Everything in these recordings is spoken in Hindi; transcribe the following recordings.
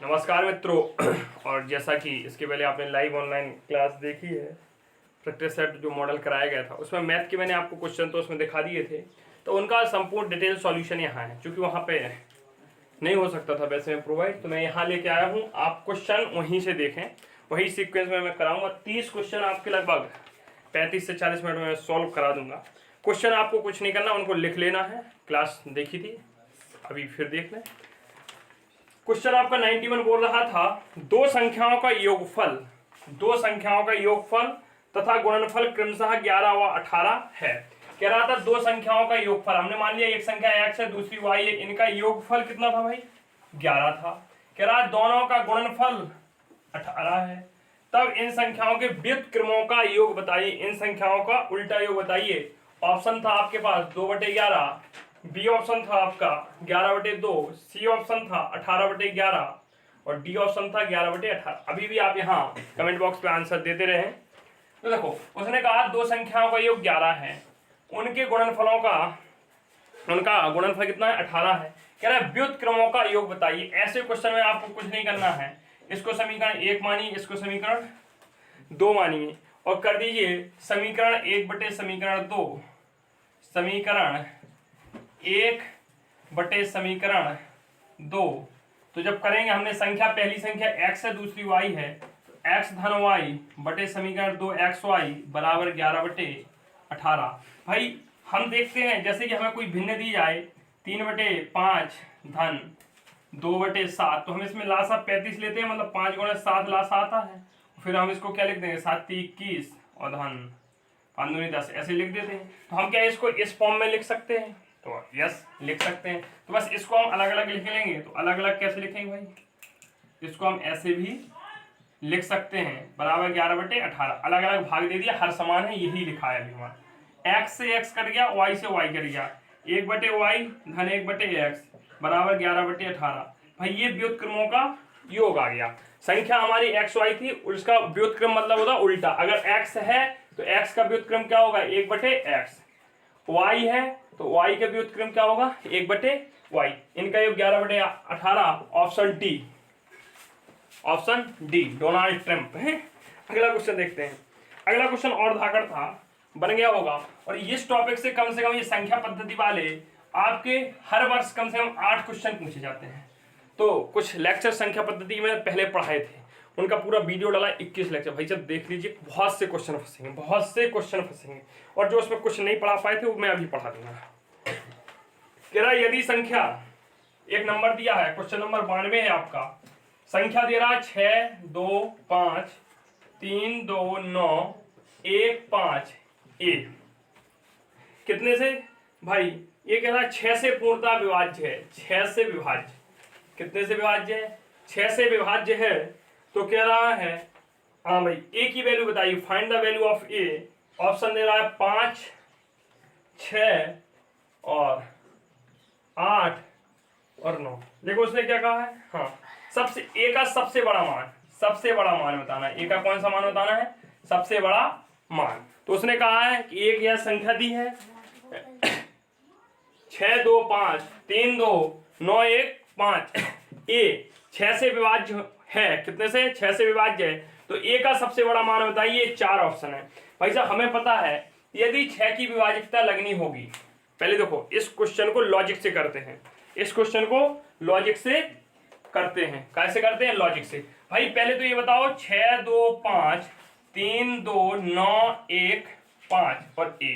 नमस्कार मित्रों। और जैसा कि इसके पहले आपने लाइव ऑनलाइन क्लास देखी है, प्रैक्टिस सेट जो मॉडल कराया गया था उसमें मैथ के मैंने आपको क्वेश्चन तो उसमें दिखा दिए थे, तो उनका संपूर्ण डिटेल सॉल्यूशन यहाँ है। क्योंकि वहाँ पे नहीं हो सकता था वैसे में प्रोवाइड, तो मैं यहाँ लेके आया हूँ। आप क्वेश्चन वहीं से देखें, वही सीक्वेंस में मैं कराऊंगा। 30 क्वेश्चन आपके लगभग 35 से 40 मिनट में मैं सॉल्व करा दूंगा। क्वेश्चन आपको कुछ नहीं करना, उनको लिख लेना है। क्लास देखी थी, अभी फिर देख लें। क्वेश्चन आपका 91 बोल रहा था दो संख्याओं का योगफल तथा गुणनफल क्रमशः 11 व 18 है। कह रहा था दो संख्याओं का योगफल, हमने मान लिया एक संख्या x है दूसरी y है, इनका योगफल कितना था भाई? 11 था। कह रहा है दोनों का गुणनफल 18 है। तब इन संख्याओं के व्युत्क्रमों का योग बताइए, इन संख्याओं का उल्टा योग बताइए। ऑप्शन था आपके पास 2/11, बी ऑप्शन था आपका 11/2, सी ऑप्शन था 18/11 और डी ऑप्शन था 11/18। अभी भी आप यहाँ कमेंट बॉक्स पे आंसर देते रहे। तो देखो उसने कहा दो संख्याओं का योग 11 है, उनके गुणनफलों का, उनका गुणनफल कितना है? 18 है। कह रहा है व्युत्क्रमों का योग बताइए। ऐसे क्वेश्चन में आपको कुछ नहीं करना है, इसको समीकरण 1 मानिए, इसको समीकरण 2 मानिए और कर दीजिए समीकरण 1/समीकरण 2, समीकरण 1/समीकरण 2। तो जब करेंगे हमने संख्या, पहली संख्या x है दूसरी y है, x धन y बटे समीकरण 2xy बराबर 11/18। भाई हम देखते हैं जैसे कि हमें कोई भिन्न दी जाए 3/5 धन 2/7, तो हम इसमें लासा 35 लेते हैं, मतलब 5 गुणे 7 लासा आता है। फिर हम इसको क्या लिख देंगे 7 × 21 और धन 5 दूनी 10 ऐसे लिख देते हैं। तो हम क्या इसको इस फॉर्म में लिख सकते हैं? तो यस लिख सकते हैं। तो बस इसको हम अलग अलग लिख लेंगे। तो अलग अलग कैसे लिखेंगे भाई? इसको हम ऐसे भी लिख सकते हैं, बराबर 11/18। अलग अलग भाग दे दिया, हर समान है, यही लिखा है अभी हमारा। x से x कट गया, y से y कट गया, 1/y धन 1/x बराबर 11/18। भाई ये व्युत्क्रमों का योग आ गया। संख्या हमारी x y थी, उसका व्युत्क्रम मतलब होता उल्टा। अगर x है तो x का व्युत्क्रम क्या होगा? 1/x। y है तो y का व्युत्क्रम क्या होगा? 1/y। इनका योग 11/18। ऑप्शन डी डोनाल्ड ट्रंप है। अगला क्वेश्चन देखते हैं। अगला क्वेश्चन और धाकड़ था, बन गया होगा। और इस टॉपिक से कम ये संख्या पद्धति वाले आपके हर वर्ष कम से कम 8 क्वेश्चन पूछे जाते हैं। तो कुछ लेक्चर संख्या पद्धति में पहले पढ़ाए थे, उनका पूरा वीडियो डाला 21 लेक्चर। भाई जब देख लीजिए, बहुत से क्वेश्चन फंसेंगे, और जो उसमें कुछ नहीं पढ़ा पाए थे वो मैं अभी पढ़ा दूंगा। कह रहा यदि संख्या, एक नंबर दिया है, क्वेश्चन नंबर 92 है आपका। संख्या दे रहा 6 2 5 3 2 9 1 5 1 कितने से? भाई ये कह रहा है 6 से पूर्णतः विभाज्य है। 6 से विभाज्य, कितने से विभाज्य है? 6 से विभाज्य है। तो कह रहा है हाँ भाई a की वैल्यू बताइए, find the value of a। Option दे रहा है 5 6 और 8 और 9। देखो उसने क्या कहा है, हाँ सबसे a का सबसे बड़ा मान बताना है। a का कौन सा मान बताना है? सबसे बड़ा मान। तो उसने कहा है कि एक यह संख्या दी है 6 2 5 3 2 9 1 5 a 6 से विभाज्य है। कितने से? 6 से विभाज्य है। तो a का सबसे बड़ा मान बताइए। 4 ऑप्शन है। भाई साहब हमें पता है यदि 6 की विभाज्यता लगनी होगी, पहले देखो इस क्वेश्चन को लॉजिक से करते हैं। कैसे करते हैं? लॉजिक से। भाई पहले तो ये बताओ 6 2 5 3 2 9 1 5 और a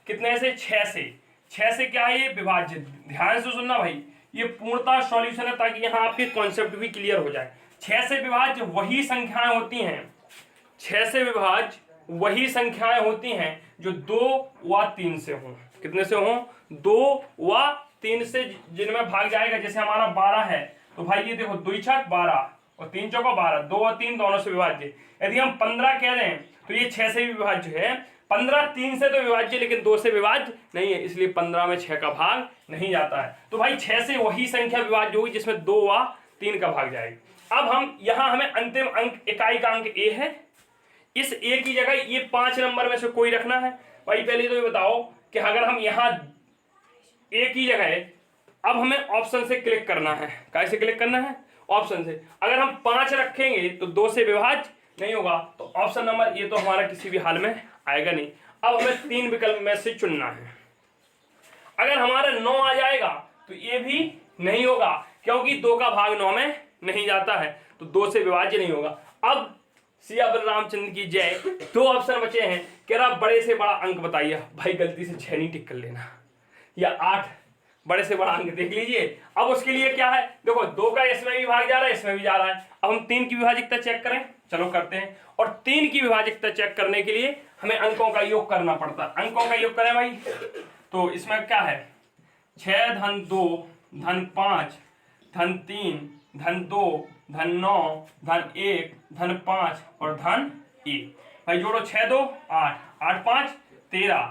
कितने से? 6 से। 6 से क्या है? ये विभाज्य। ध्यान से सुनना भाई, ये पूर्णतः सॉल्यूशन है ताकि यहाँ आपके कॉन्सेप्ट भी क्लियर हो जाए। 6 से विभाज्य वही संख्याएं होती हैं, 6 से विभाज्य वही संख्याएं होती हैं जो 2 व 3 से हों। कितने से हों? 2 व 3 से, जिनमें भाग जाएगा। जैसे हमारा 12 है तो भाई ये देखो 2 छक 12 और 3 चौका 12, 2 और 3 दोनों से विभाज्य। यदि हम 15 कह रहे हैं तो ये 6 से भी विभाज्य है। 15 3 से तो विभाज्य लेकिन 2 से विभाज्य नहीं है, इसलिए 15 में 6 का भाग नहीं जाता है। तो भाई 6 से वही संख्या विभाज्य होगी जिसमें 2 व 3 का भाग जाएगा। अब हम यहाँ, हमें अंतिम अंक, इकाई का अंक a है। इस a की जगह ये 5 नंबर में से कोई रखना है। भाई पहले तो ये बताओ कि अगर हम यहाँ a की जगह, अब हमें ऑप्शन से क्लिक करना है। कैसे क्लिक करना है? ऑप्शन से। अगर हम 5 रखेंगे तो 2 से विभाज्य नहीं होगा, तो ऑप्शन नंबर ए तो हमारा किसी भी हाल में आएगा नहीं। अब हमें 3 विकल्प में से चुनना है। अगर हमारा 9 आ जाएगा तो ये भी नहीं होगा, क्योंकि 2 का भाग 9 में नहीं जाता है, तो 2 से विभाज्य नहीं होगा। अब सिया बलरामचंद्र की जय, 2 ऑप्शन बचे हैं। कह रहा बड़े से बड़ा अंक बताइए। भाई गलती से 6 नहीं टिक कर लेना, या 8 बड़े से बड़ा अंक देख लीजिए। अब उसके लिए क्या है, देखो 2 का इसमें भी भाग जा रहा है, इसमें भी जा रहा है। अब हम 3 की विभाजकता चेक करें, चलो करते हैं। और 3 की विभाजकता चेक करने के लिए हमें अंकों का योग करना पड़ता है। अंकों का योग करें भाई, तो इसमें क्या है, 6 धन 2 धन 5 धन 3 धन 2 धन 9 धन 1 धन 5 और धन 1। भाई जोड़ो, 6 2 8, 8 5 13,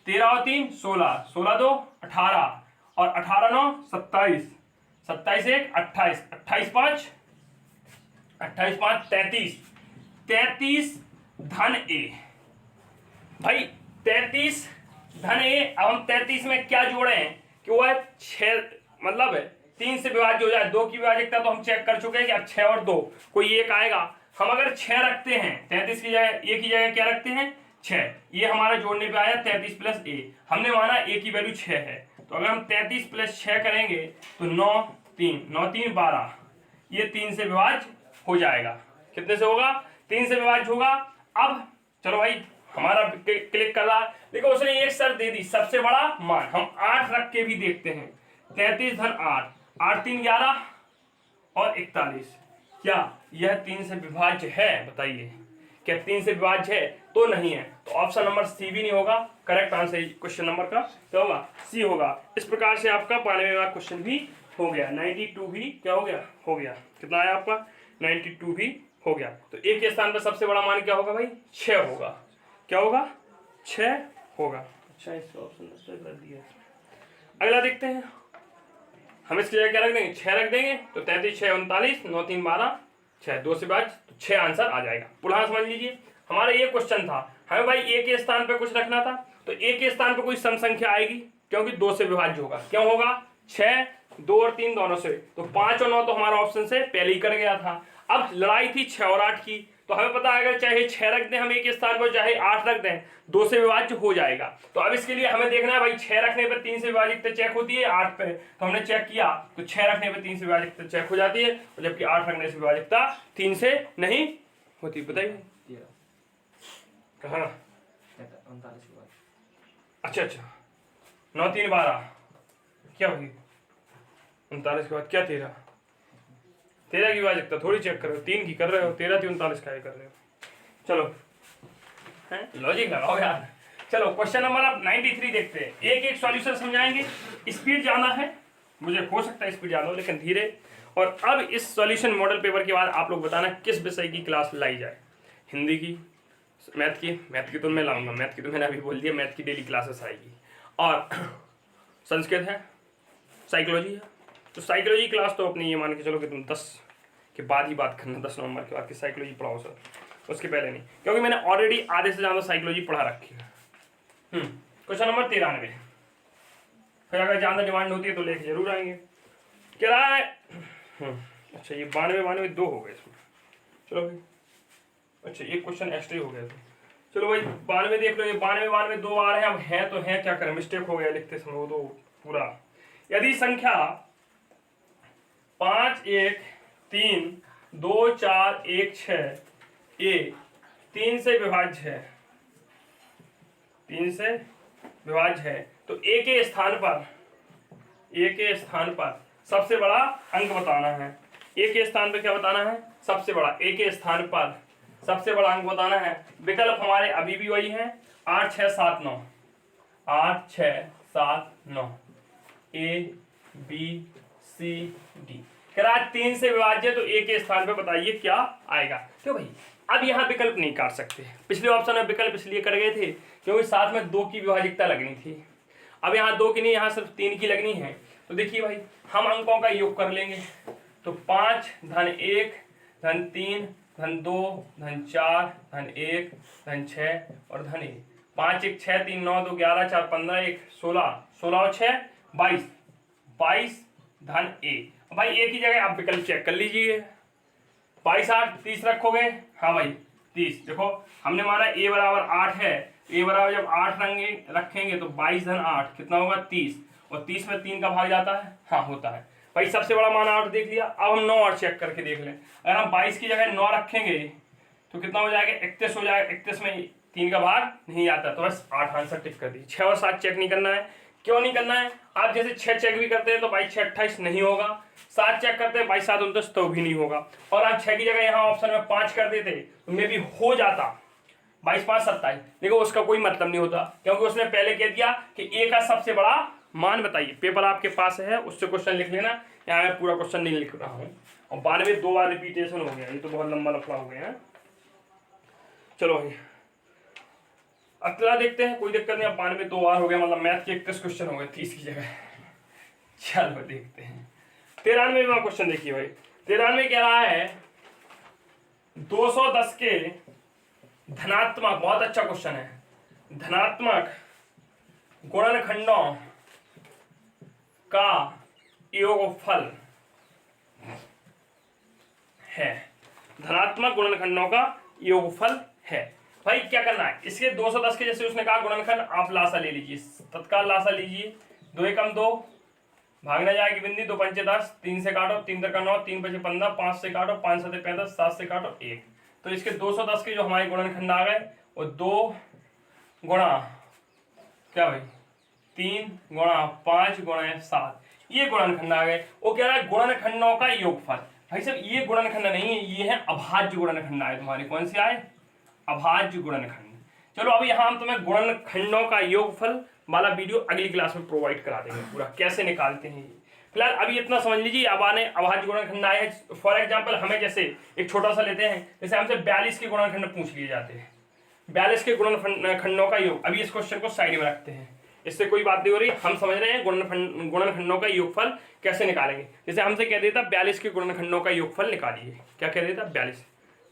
13 और 3 16, 16 2 18 और 18 9 27, 27 1 28, 28 5 33, 33 धन ए। भाई 33 धन ए। अब हम 33 में क्या जोड़े हैं कि वो है 6, मतलब 3 से विभाज्य हो जाए। 2 की विभाजकता तो हम चेक कर चुके हैं कि अब 6 और 2 कोई एक आएगा। हम अगर 6 रखते हैं 33 की जगह, ए की जगह क्या रखते हैं 6, ये हमारा जोड़ने पे आया 33 प्लस ए। हमने माना ए की वैल्यू 6 है, तो अगर हम 33 प्लस 6 करेंगे तो 9 3 9 3 12, ये 3 से विभाज्य हो जाएगा। कितने से होगा, 3 से विभाज्य होगा। अब चलो भाई हमारा क्लिक कर रहा, देखो उसने एक शर्त दे दी, सबसे बड़ा मान। हम 8 रख के भी देखते हैं, 33 धन 8, 8 3 11 और 41। क्या यह 3 से विभाज्य है, बताइए क्या 3 से विभाज्य है? तो नहीं है, तो ऑप्शन नंबर सी भी नहीं होगा। करेक्ट आंसर क्वेश्चन नंबर का क्या होगा, सी होगा। इस प्रकार से आपका 92वां क्वेश्चन भी हो गया। 92 भी क्या हो गया, हो गया। कितना आया आपका, 92 भी हो गया। तो ए के स्थान पर सबसे बड़ा मान क्या होगा भाई, 6 होगा। क्या होगा, 6 होगा। अच्छा इस ऑप्शन कर दिया। अगला देखते हैं, हम इसकी जगह क्या रख देंगे, 6 रख देंगे, तो 33 6 39, 9 3 12, 6 2 से विभाज्य, तो 6 आंसर आ जाएगा। पुनः समझ लीजिए, हमारा ये क्वेश्चन था, हमें भाई ए के स्थान पे कुछ रखना था, तो ए के स्थान पे कोई सम संख्या आएगी, क्योंकि 2 से विभाज्य होगा। क्यों होगा, 6 2 और 3 दोनों से, तो 5 और 9 तो हमारा ऑप्शन से पहले ही कर गया था। अब लड़ाई थी 6 और 8 की, तो हमें पता है अगर चाहे 6 रख दें हम एक स्थान पर, चाहे 8 रख दें, 2 से विभाज्य हो जाएगा। तो अब इसके लिए हमें देखना है भाई, 6 रखने पर 3 से विभाजकता चेक होती है 8 पे, तो हमने चेक किया, तो 6 रखने पर 3 से विभाजकता चेक हो जाती है, और जबकि 8 रखने से विभाजकता 3 से नहीं होती। बताइए कहाँ, अच्छा 9 3 12 क्या होगी, 39 के बाद क्या 13 की विभाजकता थोड़ी चेक कर रहे हो, 3 की कर रहे हो, 13 3 39 का कर रहे हो। चलो लॉजिक लगाओ यार। चलो क्वेश्चन नंबर आप 93 देखते हैं। एक सॉल्यूशन समझाएंगे, स्पीड ज्यादा है, मुझे हो सकता है स्पीड ज्यादा हो, लेकिन धीरे। और अब इस सॉल्यूशन मॉडल पेपर के बाद आप लोग बताना किस विषय की क्लास लाई जाए, हिंदी की, मैथ की तो मैं लाऊंगा, मैथ की तो मैंने अभी बोल दिया, मैथ की डेली क्लासेस आएगी। और संस्कृत है, साइकोलॉजी है, तो साइकोलॉजी क्लास तो अपनी ये मान के चलो कि तुम 10 के बाद ही बात करना, 10 नवंबर के बाद की साइकोलॉजी पढ़ाओ सर, उसके पहले नहीं, क्योंकि मैंने ऑलरेडी आधे से ज़्यादा साइकोलॉजी पढ़ा रखी है। क्वेश्चन नंबर 93, फिर अगर ज़्यादा डिमांड होती है तो लेके जरूर आएंगे। क्या रहा है, अच्छा ये 92 2 हो गए इसमें, चलो भाई, अच्छा एक क्वेश्चन एक्स्ट्रा हो गया तो चलो भाई 92 देख लो, ये 92 2 आ रहे हैं। अब है तो है, क्या करें, मिस्टेक हो गया लिखते समय, वो तो पूरा। यदि संख्या 5 1 3 2 4 1 6 ए 3 से विभाज्य है, 3 से विभाज्य है, तो ए के स्थान पर सबसे बड़ा अंक बताना है। ए के स्थान पे क्या बताना है, सबसे बड़ा, ए के स्थान पर सबसे बड़ा अंक बताना है। विकल्प हमारे अभी भी वही है, 8 6 7 9, 8 6 7 9, ए बी सी डी। कह रहा है 3 से विभाज्य, तो ए के स्थान पे बताइए क्या आएगा। क्यों भाई, अब यहाँ विकल्प नहीं काट सकते, पिछले ऑप्शन में विकल्प इसलिए कर गए थे क्योंकि साथ में 2 की विभाजकता लगनी थी। अब यहाँ 2 की नहीं, यहाँ सिर्फ 3 की लगनी है। तो देखिए भाई, हम अंकों का योग कर लेंगे, तो 5 धन 1 धन 3 धन 2 धन 4 धन 1 धन 6 और धन 1, 5 1 6 3 9 2 11 4 15 1 16, 16 और 6 22, 22 धन ए। भाई एक ही जगह आप विकल्प चेक कर लीजिए। 22 8 30 रखोगे, हाँ भाई 30। देखो हमने माना a बराबर 8 है, a बराबर जब 8 रखेंगे तो 22 धन 8 कितना होगा 30, और 30 में 3 का भाग जाता है, हाँ होता है भाई। सबसे बड़ा मान 8 देख लिया। अब हम 9 और चेक करके देख लें। अगर हम 22 की जगह 9 रखेंगे तो कितना हो जाएगा 31 हो जाएगा। 31 में 3 का भाग नहीं आता, तो बस 8 आंसर टिक कर दीजिए। 6 और 7 चेक नहीं करना है। क्यों नहीं करना है? आप जैसे 6 चेक भी करते हैं तो 22 6 28 नहीं होगा, 7 चेक करते हैं 22 7 29 तो भी नहीं होगा, और आप 6 की जगह यहाँ ऑप्शन में 5 कर देते तो मे भी हो जाता 22 5 27। देखो उसका कोई मतलब नहीं होता, क्योंकि उसने पहले कह दिया कि ए का सबसे बड़ा मान बताइए। पेपर आपके पास है, उससे क्वेश्चन लिख लेना। यहाँ मैं पूरा क्वेश्चन नहीं लिख रहा हूँ, और 92 2 बार रिपीटेशन हो गया, ये तो बहुत लंबा लफड़ा हो गया है। चलो भाई अगला देखते हैं, कोई दिक्कत नहीं। 92 2 बार हो गया, मतलब मैथ के 21 क्वेश्चन हो गए 30 की जगह। चलो देखते हैं 93 में क्वेश्चन देखिए भाई। 93 कह रहा है 210 के धनात्मक, बहुत अच्छा क्वेश्चन है, धनात्मक गुणनखंडों का योगफल है। धनात्मक गुणनखंडों का योगफल है। भाई क्या करना है, इसके 210 के जैसे उसने कहा गुणनखंड, आप लासा ले लीजिए, तत्काल लासा लीजिए। 2 एकम 2, भागना जाएगी बिंदी, 2 पंचे 10, 3 से काटो, 3 तक 9, 3 बचे 15, 5 से काटो, 5 7 35, 7 से काटो 1। तो इसके 210 के जो हमारे गुणनखंड आ गए वो 2 गुणा क्या भाई 3 गुणा 5 गुणा 7, ये गुणनखंड आ गए। वो कह रहा है गुणनखंडों का योगफल। भाई साहब ये गुणनखंड नहीं है, ये है अभाज्य गुणनखंड आए तुम्हारे। कौन से आए? अभाज्य गुणनखंड। चलो अब यहाँ हम तुम्हें गुणनखंडों का योगफल वाला वीडियो अगली क्लास में प्रोवाइड करा देंगे, पूरा कैसे निकालते हैं। फिलहाल अभी इतना समझ लीजिए। अब आने अभाज्य गुणनखंड आए हैं। फॉर एग्जाम्पल हमें जैसे एक छोटा सा लेते हैं, जैसे हमसे 42 के गुणनखंड पूछ लिए जाते हैं, 42 के गुणनखंडों का योग। अभी इस क्वेश्चन को साइड में रखते हैं, इससे कोई बात नहीं हो रही, हम समझ रहे हैं गुणनखंडों का योगफल कैसे निकालेंगे। जैसे हमसे कह देता 42 के गुणनखंडों का योगफल निकालिए, क्या कह देता 42,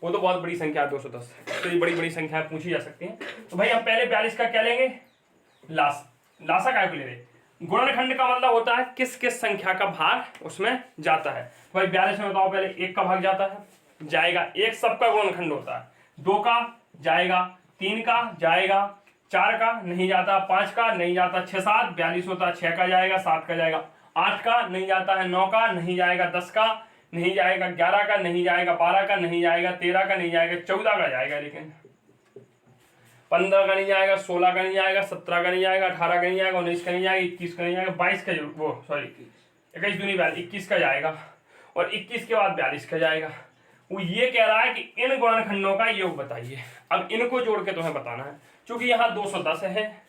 वो तो बहुत बड़ी संख्या है 210, तो ये बड़ी बड़ी संख्या पूछी जा सकती हैं। तो भाई हम पहले 42 का क्या लेंगे, लासा काय को ले रहे। गुणनखंड का मतलब होता है किस किस संख्या का भाग उसमें जाता है। तो भाई 42 में बताओ, पहले 1 का भाग जाता है, जाएगा, 1 सबका गुणनखंड होता है। 2 का जाएगा, 3 का जाएगा, 4 का नहीं जाता, 5 का नहीं जाता, 6 7 42 होता है, 6 का जाएगा, 7 का जाएगा, 8 का नहीं जाता है, 9 का नहीं जाएगा, 10 का नहीं जाएगा, 11 का नहीं जाएगा, 12 का नहीं जाएगा, 13 का नहीं जाएगा, 14 का जाएगा, लेकिन 15 का नहीं जाएगा, 16 का नहीं जाएगा, 17 का नहीं जाएगा, 18 का नहीं जाएगा, 19 का नहीं जाएगा, 21 का नहीं जाएगा, 22 का वो सॉरी 21 दूनी 21 का जाएगा, और 21 के बाद 42 का जाएगा। वो ये कह रहा है कि इन गुणनखंडों का योग बताइए। अब इनको जोड़ के तुम्हें बताना है, क्योंकि यहाँ 210 है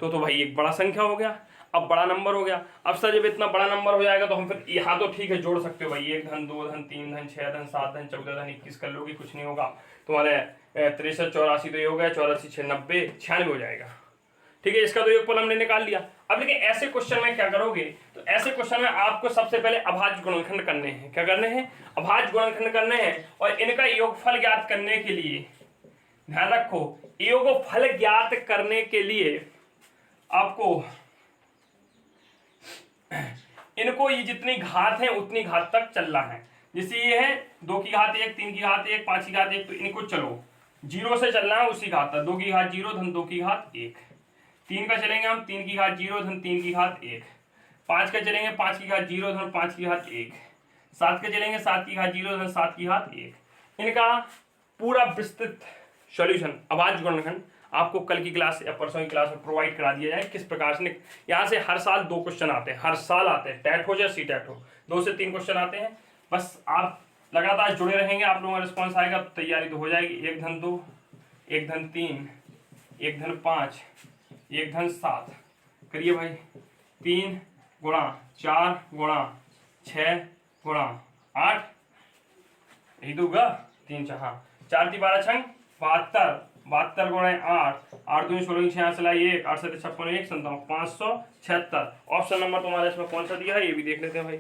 तो भाई एक बड़ा संख्या हो गया, अब बड़ा नंबर हो गया। अब सर जब इतना बड़ा नंबर हो जाएगा तो हम फिर यहाँ तो ठीक है जोड़ सकते हो भाई, 1 धन 2 धन 3 धन 6 धन 7 धन 14 धन 21 कर लोगे, कुछ नहीं होगा तुम्हारे। 63 84 तो ये हो गया, 84 6 90 96 हो जाएगा, ठीक है। इसका तो योगफल हमने निकाल लिया। अब लेकिन ऐसे क्वेश्चन में क्या करोगे, तो ऐसे क्वेश्चन में आपको सबसे पहले अभाज्य गुणनखंड करने हैं। क्या करने हैं? अभाज्य गुणनखंड करने हैं, और इनका योगफल ज्ञात करने के लिए ध्यान रखो, योगफल ज्ञात करने के लिए आपको इनको ये जितनी घात है उतनी घात तक चलना है। जैसे ये है 2 की घात 1, 3 की घात 1, 5 की घात 1, तो इनको चलो 0 से चलना है उसी घात तक। 2 की घात 0 धन 2 की घात 1, 3 का चलेंगे हम 3 की घात 0 धन 3 की घात 1, 5 का चलेंगे 5 की घात 0 धन 5 की घात 1, 7 का चलेंगे 7 की घात 0 धन 7 की घात 1। इनका पूरा विस्तृत सॉल्यूशन अभाज्य गुणनखंड आपको कल की क्लास या परसों की क्लास में प्रोवाइड करा दिया जाए, किस प्रकार से। यहाँ से हर साल 2 क्वेश्चन आते हैं, हर साल आते हैं, टैट हो या सी टैट हो, 2 से 3 क्वेश्चन आते हैं। बस आप लगातार जुड़े रहेंगे, आप लोगों का रिस्पॉन्स आएगा तो तैयारी तो हो जाएगी। 1 धन 2, 1 धन 3, 1 धन 5, 1 धन 7 करिए भाई, 3 गुणा 4 गुणा 6 गुणा 8, यही दूंगा 3 4 4 3 12 छंग 72, 72 गुणा 8, 8 दूनी 16 6 सिलाई 1, 8 7 56 1 57 576। ऑप्शन नंबर तुम्हारे इसमें कौन सा दिया है ये भी देख लेते हैं भाई।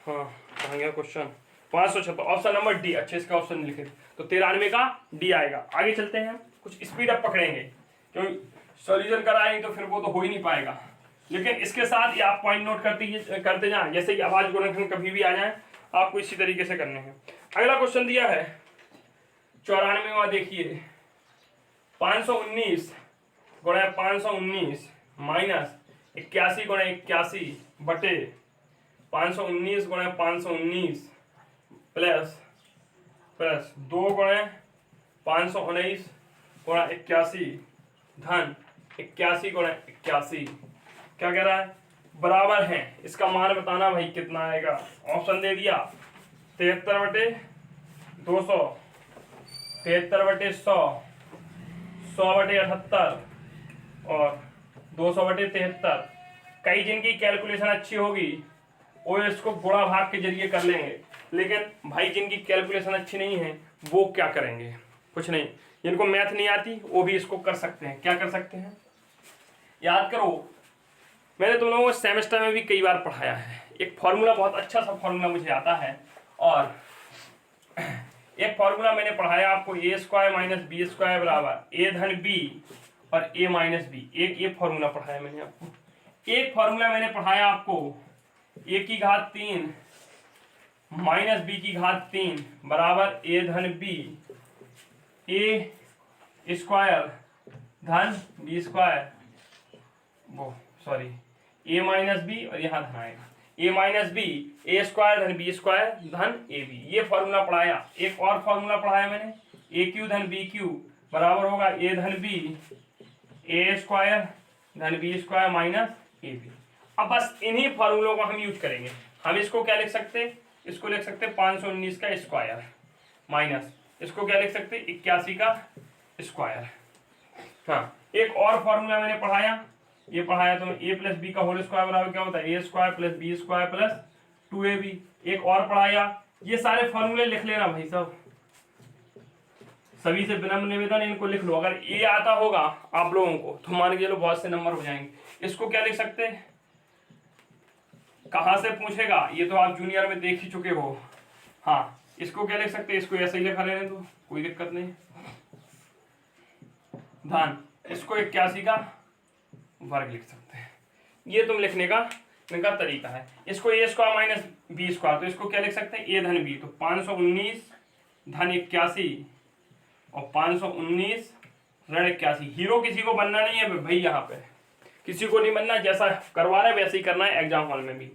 हाँ कहाँ गया क्वेश्चन, 576, ऑप्शन नंबर डी। अच्छे इसका ऑप्शन लिखे तो 93 का डी आएगा। आगे चलते हैं, कुछ स्पीड अप पकड़ेंगे, क्योंकि सॉल्यूशन कराएंगे तो फिर वो तो हो ही नहीं पाएगा। लेकिन इसके साथ ही आप पॉइंट नोट करते जाएं, जैसे कि आवाज गुणनखंड कभी भी आ जाए आपको इसी तरीके से करने हैं। अगला क्वेश्चन दिया है 94वां, देखिए 519 गुणा 519 माइनस 81 गुणा 81 बटे 519 गुणा 519 प्लस 2 गुणा 519 गुणा 81 धन 81 गुणा 81 क्या कह रहा है, बराबर है। इसका मान बताना भाई कितना आएगा। ऑप्शन दे दिया 73 बटे 200, 73 बटे 100, 100 बटे 78 और 200 बटे 73। कई जिनकी कैलकुलेशन अच्छी होगी वो इसको गुणा भाग के जरिए कर लेंगे, लेकिन भाई जिनकी कैलकुलेशन अच्छी नहीं है वो क्या करेंगे, कुछ नहीं। जिनको मैथ नहीं आती वो भी इसको कर सकते हैं। क्या कर सकते हैं, याद करो, मैंने तुम लोगों को सेमेस्टर में भी कई बार पढ़ाया है। एक फॉर्मूला, बहुत अच्छा सा फॉर्मूला मुझे आता है, और एक फॉर्मूला मैंने पढ़ाया आपको, ए स्क्वायर माइनस बी स्क्वायर बराबर ए धन बी और ए माइनस बी। एक ये फॉर्मूला पढ़ाया मैंने आपको। एक फॉर्मूला मैंने पढ़ाया आपको ए की घात 3 माइनस बी की घात 3 बराबर ए धन बी ए स्क्वायर धन बी स्क्वायर, वो सॉरी ए माइनस बी और यहाँ धन आएगा ए माइनस बी ए स्क्वायर धन बी स्क्वायर धन ए बी। ये फॉर्मूला पढ़ाया। एक और फॉर्मूला पढ़ाया मैंने, ए क्यू धन बी क्यू बराबर होगा ए धन बी ए स्क्वायर धन B square minus A B. अब बस इन्हीं फॉर्मूलों को हम यूज करेंगे। हम इसको क्या लिख सकते हैं, इसको लिख सकते हैं 519 का स्क्वायर माइनस इसको क्या लिख सकते हैं 81 का स्क्वायर। हाँ, एक और फॉर्मूला मैंने पढ़ाया, ये पढ़ाया तो ए प्लस बी का होल स्क्वायर बराबर क्या होता है A square plus B square plus 2ab। एक और पढ़ाया, ये सारे फॉर्मूले लिख लेना भाई साहब, सभी से विनम्र निवेदन इनको लिख लो। अगर ये आता होगा आप लोगों को तो मान के चलो बहुत से नंबर हो जाएंगे। इसको क्या लिख सकते हैं, कहाँ से पूछेगा ये तो आप जूनियर में देख ही चुके हो। हाँ, इसको क्या लिख सकते हैं, इसको ऐसे ही लिखा लेने दो, कोई दिक्कत नहीं। धन इसको 81 का वर्ग लिख सकते हैं। ये तुम लिखने का इनका तरीका है। इसको ए स्क्वायर माइनस बी स्क्वायर, तो इसको क्या लिख सकते हैं ए धन बी, तो 519 धन 81 और 519 ऋण 81। हीरो किसी को बनना नहीं है भाई, यहाँ पे किसी को नहीं बनना, जैसा करवा रहे वैसे ही करना है एग्जाम हॉल में भी।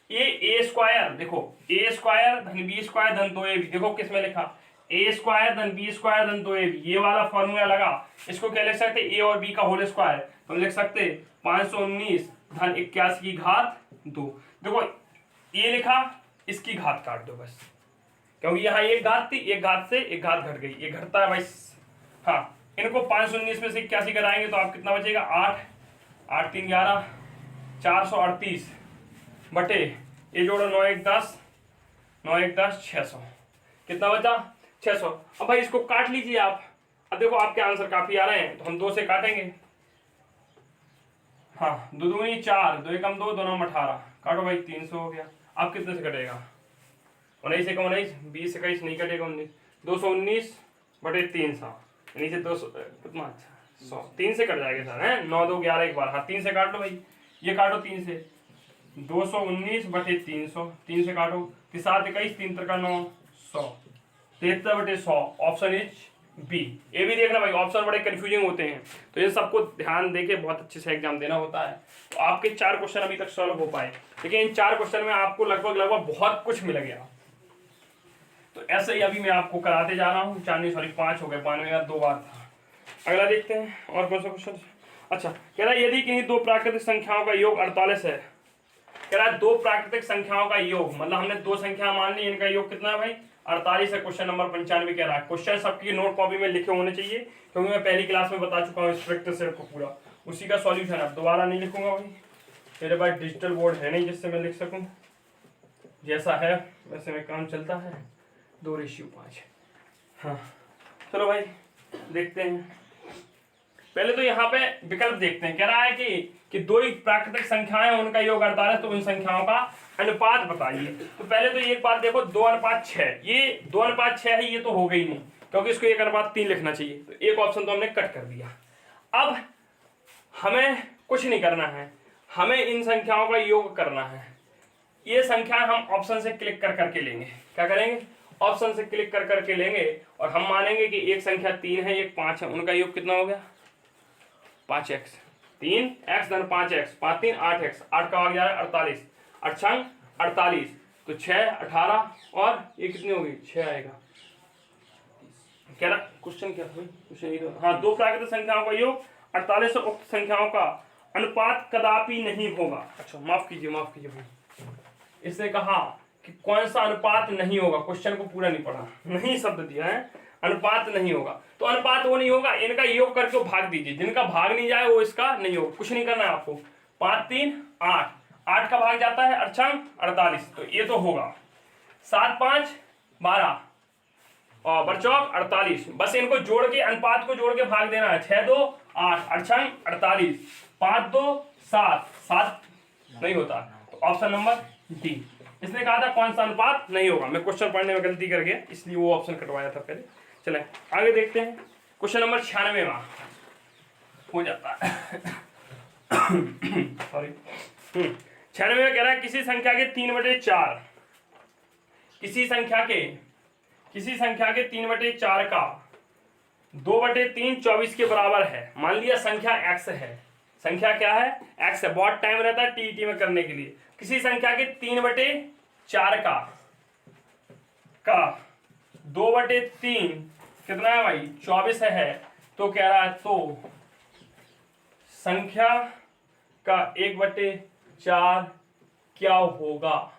ये ए स्क्वायर देखो, ए स्क्वायर धन बी स्क्वायर धन 2ab, देखो किसमें लिखा ए स्क्वायर धन बी स्क्वायर धन 2ab, ये वाला फॉर्मूला लगा। इसको क्या लिख सकते ए और बी का होल स्क्वायर, तो लिख सकते 519 धन 81 की घात 2। देखो ये लिखा, इसकी घात काट दो बस, क्योंकि यहाँ एक घात थी, एक घात से एक घात घट गई, ये घटता है भाई। हाँ, इनको 519 में से 81 कराएंगे तो आप कितना बचेगा 8 8 3 11 438 बटे ये जोड़ो 9 1 10 9 1 10 600, कितना बचा 600। अब भाई इसको काट लीजिए आप। अब देखो आपके आंसर काफी आ रहे हैं तो हम 2 से काटेंगे। हाँ, 2 दूनी 4, 2 एकम 2, 2 नम 18, काटो भाई 300 हो गया। अब कितने से कटेगा 19 एकम 19, 20 21 नहीं कटेगा 19, 219 बटे 300 नीचे 200 कितना, अच्छा 100, 3 से कट जाएगा सर है 9 2 11 एक बार। हाँ, 3 से काट लो भाई, ये काटो 3 से 219 बटे 300, 3 से काटो 7 21 3 3 9 100, 73 बटे 100। Option is B. ये भी देखना भाई, ऑप्शन बड़े कंफ्यूजिंग होते हैं तो इन सबको ध्यान देके बहुत अच्छे से एग्जाम देना होता है। तो आपके 4 क्वेश्चन अभी तक सॉल्व हो पाए, लेकिन इन 4 क्वेश्चन में आपको लगभग बहुत कुछ मिल गया। तो ऐसे ही अभी मैं आपको कराते जा रहा हूँ। 5 हो गए, 92 का 2 बार था। अगला देखते हैं और कौन सा क्वेश्चन। अच्छा, कह रहा है यदि किन्हीं 2 प्राकृतिक संख्याओं का योग 48 है। कह रहा है 2 प्राकृतिक संख्याओं का योग, मतलब हमने 2 संख्या मान ली, इनका योग कितना है भाई 48 है। क्वेश्चन नंबर 95 कह रहा है। क्वेश्चन सबकी नोट कॉपी में लिखे होने चाहिए, क्योंकि मैं पहली क्लास में बता चुका हूँ स्ट्रक्चर से को पूरा, उसी का सॉल्यूशन अब दोबारा नहीं लिखूंगा भाई। मेरे पास डिजिटल बोर्ड है नहीं जिससे मैं लिख सकूँ, जैसा है वैसे में काम चलता है। 2:5। हाँ चलो भाई देखते हैं। पहले तो यहाँ पे विकल्प देखते हैं। कह रहा है कि 2 प्राकृतिक संख्याएं उनका योग 48, तो उन संख्याओं का अनुपात बताइए। तो पहले तो एक बात देखो, 2:6, ये 2:6 है, ये तो हो गई नहीं, क्योंकि इसको 1:3 लिखना चाहिए। तो एक ऑप्शन तो हमने कट कर दिया। अब हमें कुछ नहीं करना है, हमें इन संख्याओं का योग करना है। ये संख्या हम ऑप्शन से क्लिक कर करके लेंगे। क्या करेंगे? ऑप्शन से क्लिक कर करके लेंगे और हम मानेंगे कि एक संख्या 3 है, एक 5 है, उनका योग कितना हो गया? 5x। 3x धन 5x, 5 3 8x, 8 का भाग 48, 8 छंग 48, तो 6 18 और ये कितनी होगी? 6 आएगा। कह रहा क्वेश्चन क्या है? क्वेश्चन तो हाँ, दो प्राकृतिक संख्याओं का योग 48 और उक्त संख्याओं का अनुपात कदापि नहीं होगा। अच्छा माफ कीजिए भाई, इसने कहा कि कौन सा अनुपात नहीं होगा। क्वेश्चन को पूरा नहीं पढ़ा, नहीं शब्द दिया है, अनुपात नहीं होगा। तो अनुपात वो नहीं होगा, इनका योग करके भाग दीजिए, जिनका भाग नहीं जाए वो इसका नहीं होगा। कुछ नहीं करना है आपको। 5 3 8, 8 का भाग जाता है 8 छंग 48, तो ये तो होगा। 7 5 12 और बरचौक 48, बस इनको जोड़ के अनुपात को जोड़ के भाग देना है। 6 2 8, 8 छंग 48, 5 2 7, 7 नहीं होता, तो ऑप्शन नंबर डी। इसने कहा था कौन सा अनुपात नहीं होगा। मैं क्वेश्चन पढ़ने में गलती कर गया, इसलिए वो ऑप्शन कटवाया था पहले। चले आगे देखते हैं। क्वेश्चन नंबर 96वां हो जाता है। सॉरी 96 में कह रहा है किसी संख्या के 3/4, किसी संख्या के 3/4 का 2/3 24 के बराबर है। मान लिया संख्या x है, संख्या क्या है? x है। बहुत टाइम रहता है टीईटी में करने के लिए। किसी संख्या के 3/4 का 2/3 कितना है भाई? 24 है। तो कह रहा है तो संख्या का 1/4 क्या होगा?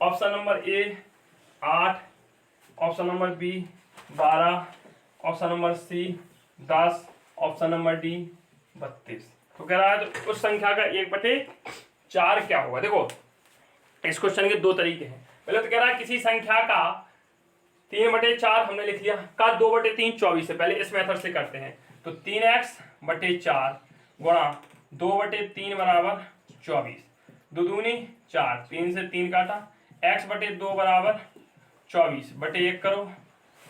Option number A 8, option number B 12, option number C 10, option number D 32। तो कह रहा है तो उस संख्या का 1/4 क्या होगा? देखो इस क्वेश्चन के दो तरीके हैं। पहले तो कह रहा है किसी संख्या का 3/4 हमने लिख लिया, का 2/3 24 है। पहले इस मेथड से करते हैं, तो 3x/4 गुणा 2/3 बराबर 24, 2 दूनी 4, 3 से 3 काटा, x/2 बराबर 24 बटे 1 करो,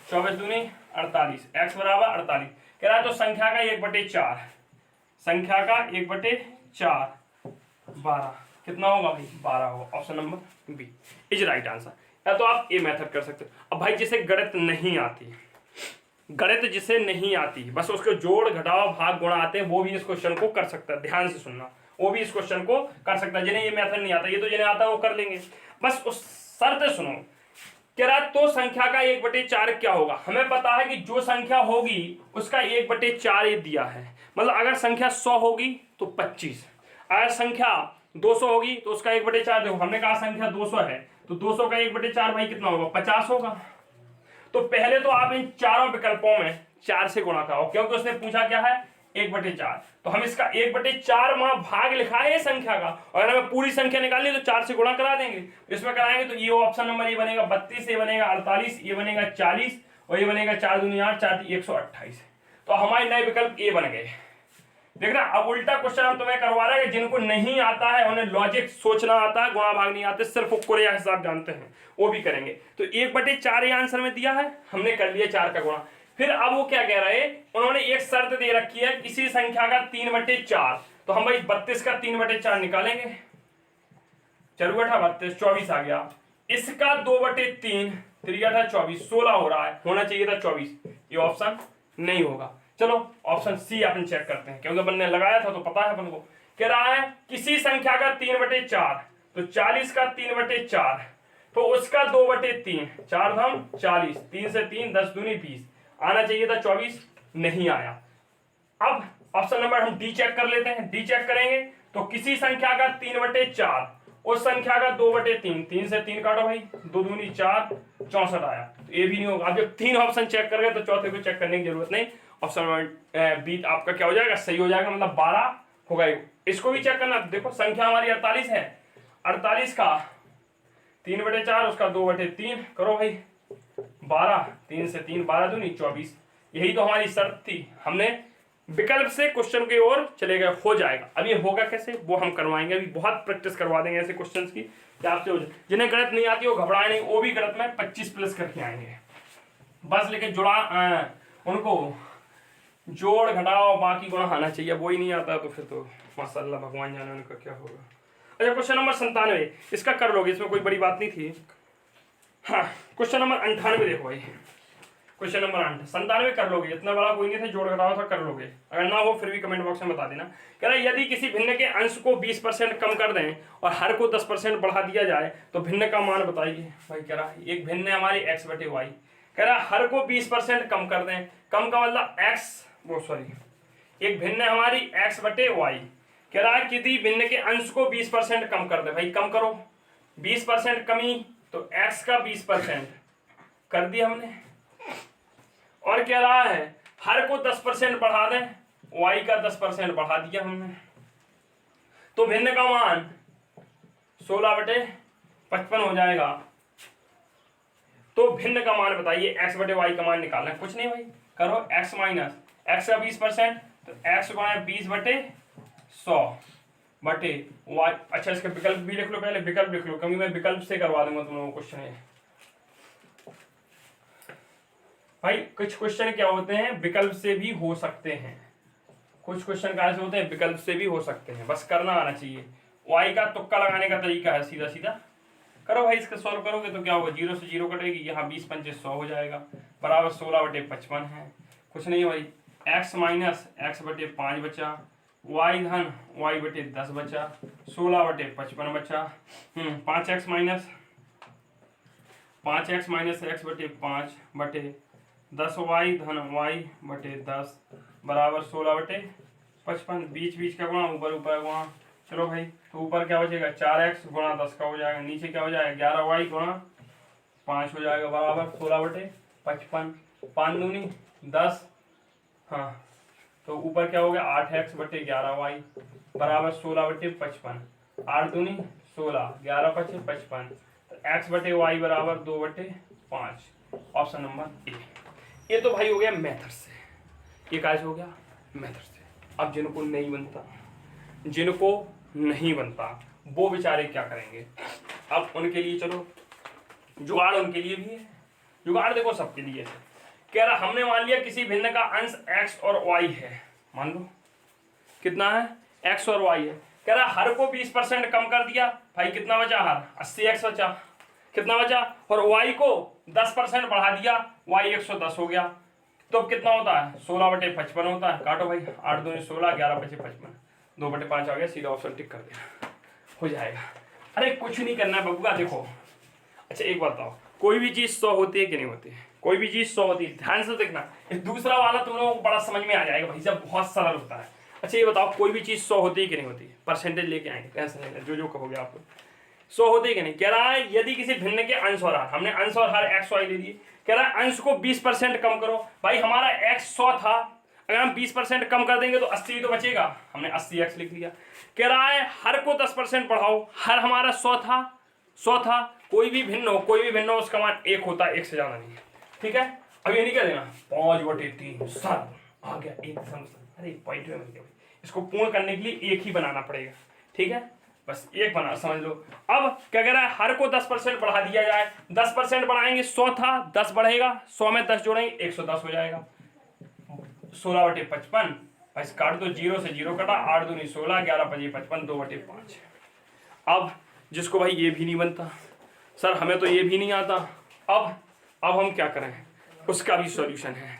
24 दूनी 48, x बराबर 48। कह रहा है तो संख्या का 1/4, संख्या का 1/4 12 कितना होगा भाई? 12 होगा। Option number B is right answer. या तो आप ये मेथड कर सकते हो। अब भाई जिसे गणित नहीं आती, गणित जिसे नहीं आती, बस उसके जोड़ घटाव भाग गुणा आते हैं, वो भी इस क्वेश्चन को कर सकता है। ध्यान से सुनना, वो भी इस क्वेश्चन को कर सकता है। जिन्हें ये मेथड नहीं आता, ये तो जिन्हें आता है वो कर लेंगे। बस उस शर्त सुनो, कह रहा तो संख्या का 1/4 क्या होगा? हमें पता है कि जो संख्या होगी उसका 1/4 ये दिया है। मतलब अगर संख्या 100 होगी तो 25, अगर संख्या 200 होगी तो उसका 1/4 देखो, हमने कहा संख्या 200 है, तो 200 का 1/4 भाई कितना होगा? 50 होगा। तो पहले तो आप इन चारों विकल्पों में 4 से गुणा करो, क्योंकि उसने पूछा क्या है? 1/4। तो हम इसका 1/4 भाग लिखा है संख्या का, और अगर हमें पूरी संख्या निकालनी है तो 4 से गुणा करा देंगे। इसमें कराएंगे तो ये ऑप्शन नंबर ये बनेगा 32, ये बनेगा 48, ये बनेगा 40 और ये बनेगा 4 दूनी 8, 4 128। तो हमारे नए विकल्प ए बन गए। देखना अब उल्टा क्वेश्चन हम तुम्हें करवा रहे हैं। जिनको नहीं आता है, उन्हें लॉजिक सोचना आता है, गुणा भाग नहीं आते, सिर्फ कुरिया हिसाब जानते हैं, वो भी करेंगे। तो 1/4 ये आंसर में दिया है, हमने कर लिया 4 का गुणा। फिर अब वो क्या कह रहे हैं? उन्होंने एक शर्त दे रखी है किसी संख्या का 3/4। तो हम भाई 32 का 3/4 निकालेंगे। चलो 32 24 आ गया। इसका 2/3 3 8 24 16 हो रहा है, होना चाहिए था 24। ये ऑप्शन नहीं होगा। चलो ऑप्शन सी अपन चेक करते हैं, क्योंकि अपन ने लगाया था तो पता है अपन को। कह रहा है किसी संख्या का 3/4, तो 40 का 3/4, तो उसका 2/3, 4 धाम 40, 3 से 3 10 दूनी 20, आना चाहिए था 24, नहीं आया। अब ऑप्शन नंबर हम डी चेक कर लेते हैं। डी चेक करेंगे तो किसी संख्या का 3/4, उस संख्या का 2/3, 3 से 3 काटो भाई, 2 दूनी 4, 64 आया। तो ये भी नहीं होगा। अब जब 3 ऑप्शन चेक कर गए तो चौथे को चेक करने की जरूरत नहीं। ऑप्शन बी आपका क्या हो जाएगा? सही हो जाएगा, मतलब 12 होगा। इसको भी चेक करना। देखो संख्या हमारी 48 है, 48 का 3/4, उसका 2/3 करो भाई, 12, 3 से 3 12 दूनी 24। यही तो हमारी शर्त थी। हमने विकल्प से क्वेश्चन की ओर चले गए, हो जाएगा। अब ये होगा कैसे वो हम करवाएंगे, अभी बहुत प्रैक्टिस करवा देंगे ऐसे क्वेश्चंस की कि आपसे हो जाए। जिन्हें गणित नहीं आती वो घबराए नहीं, वो भी गणित में 25 प्लस करके आएंगे बस। लेकिन जुड़ा उनको जोड़ घटाओ बाकी गुणा आना चाहिए, वो ही नहीं आता तो फिर तो माशाल्लाह भगवान जाने उनका क्या होगा। अच्छा क्वेश्चन नंबर 97 इसका कर लोगे, इसमें कोई बड़ी बात नहीं थी। हाँ क्वेश्चन नंबर 98 देखो भाई, क्वेश्चन नंबर 97 कर लोगे, इतना बड़ा कोई नहीं था, जोड़ घटाओ था, कर लोगे। अगर ना हो फिर भी कमेंट बॉक्स में बता देना। कह रहा है यदि किसी भिन्न के अंश को 20% कम कर दें और हर को 10% बढ़ा दिया जाए तो भिन्न का मान बताइए। भाई कह रहा है एक भिन्न है हमारी x बटे वाई, कह रहा है हर को 20% कम कर दें, कम का मतलब एक भिन्न है हमारी x बटे वाई, कह रहा है किसी भिन्न के अंश को 20% कम कर दे। भाई कम करो, 20% कमी तो x का 20% कर दिया हमने, और कह रहा है हर को 10% बढ़ा दें, y का 10% बढ़ा दिया हमने, तो भिन्न का मान 16/55 हो जाएगा। तो भिन्न का मान बताइए, x बटे वाई का मान निकालना है, कुछ नहीं भाई करो, x माइनस x का 20% तो x गुणा 20/100 बटे y। अच्छा इसके विकल्प भी लिख लो, पहले विकल्प लिख लो, क्योंकि मैं विकल्प से करवा दूंगा तुम लोगों को क्वेश्चन है। भाई कुछ क्वेश्चन क्या होते हैं विकल्प से भी हो सकते हैं, कुछ क्वेश्चन कैसे होते हैं विकल्प से भी हो सकते हैं, बस करना आना चाहिए। y का तुक्का लगाने का तरीका है, सीधा सीधा करो भाई, इसका सॉल्व करोगे तो क्या होगा, 0 से 0 कटेगी, यहाँ 20 पंचे 100 हो जाएगा, बराबर 16/55 है। कुछ नहीं भाई, x माइनस x बटे 5 बचा, y धन y बटे 10 बचा, 16/55 बचा, 5x माइनस x बटे 5 बटे 10y धन y बटे 10 बराबर 16/55, बीच बीच का गुणा, ऊपर ऊपर गुणा, चलो भाई तो ऊपर क्या बचेगा 4x गुणा 10 का हो जाएगा, नीचे क्या हो जाएगा 11y गुणा 5 हो जाएगा, बराबर 16/55, 5 दूनी 10, हाँ तो ऊपर क्या हो गया 8x बटे 11y बराबर 16/55, 8 दूनी 16, 11 पचे 55, तो x बटे y बराबर 2/5, ऑप्शन नंबर ए। ये तो भाई हो गया मेथड से, ये कैसे हो गया मेथड से। अब जिनको नहीं बनता वो बेचारे क्या करेंगे, अब उनके लिए चलो जुगाड़ उनके लिए भी है, जुगाड़ देखो सबके लिए है। कह रहा हमने मान लिया किसी भिन्न का अंश x और y है, मान लो कितना है x और y है, कह रहा हर को 20% कम कर दिया, भाई कितना बचा हर 80x बचा, कितना बचा, और y को 10% बढ़ा दिया, y 110 हो गया, तो कितना होता है 16/55 होता है, काटो भाई 8 दूनी 16, 11 पचे 55, 2/5 आ गया, सीधा ऑप्शन टिक कर दिया, हो जाएगा। अरे कुछ नहीं करना है बबुआ, देखो अच्छा एक बात बताओ, कोई भी चीज 100 होती है कि नहीं होती है, कोई भी चीज 100 होती है, ध्यान से देखना, दूसरा वाला तुम लोगों को बड़ा समझ में आ जाएगा भाई साहब, बहुत सरल होता है। अच्छा ये बताओ कोई भी चीज 100 होती है कि नहीं होती है, परसेंटेज लेके आएंगे, टेंशन नहीं, जो कहोगे आप 100 होती है कि नहीं। कह रहा है यदि किसी भिन्न के अंश और हर, हमने अंश और हर x y ले लिए, कह रहा है अंश को 20% कम करो, भाई हमारा x 100 था, अगर हम 20% कम कर देंगे तो 80 तो बचेगा, हमने 80x लिख लिया। कह रहा है हर को 10% बढ़ाओ, हर हमारा 100 था, कोई भी भिन्न हो उसका मान 1 होता है, 1 से ज्यादा नहीं, ठीक है। अब ये नहीं कह देना 5/3 सर आ गया 1 अरे पॉइंट में मिल गया, इसको पूर्ण करने के लिए 1 ही बनाना पड़ेगा, ठीक है, बस 1 बना समझ लो। अब क्या कह रहा है हर को 10% बढ़ा दिया जाए, 10% बढ़ाएंगे, 100 था 10 बढ़ेगा, 100 में 10 जोड़ेंगे 110 हो जाएगा, 16/55, बस काट दो, 0 से 0 कटा, 8 दूनी 16, 11 पचे 55, 2/5। अब जिसको भाई ये भी नहीं बनता, सर हमें तो ये भी नहीं आता, अब हम क्या करें, उसका भी सॉल्यूशन है।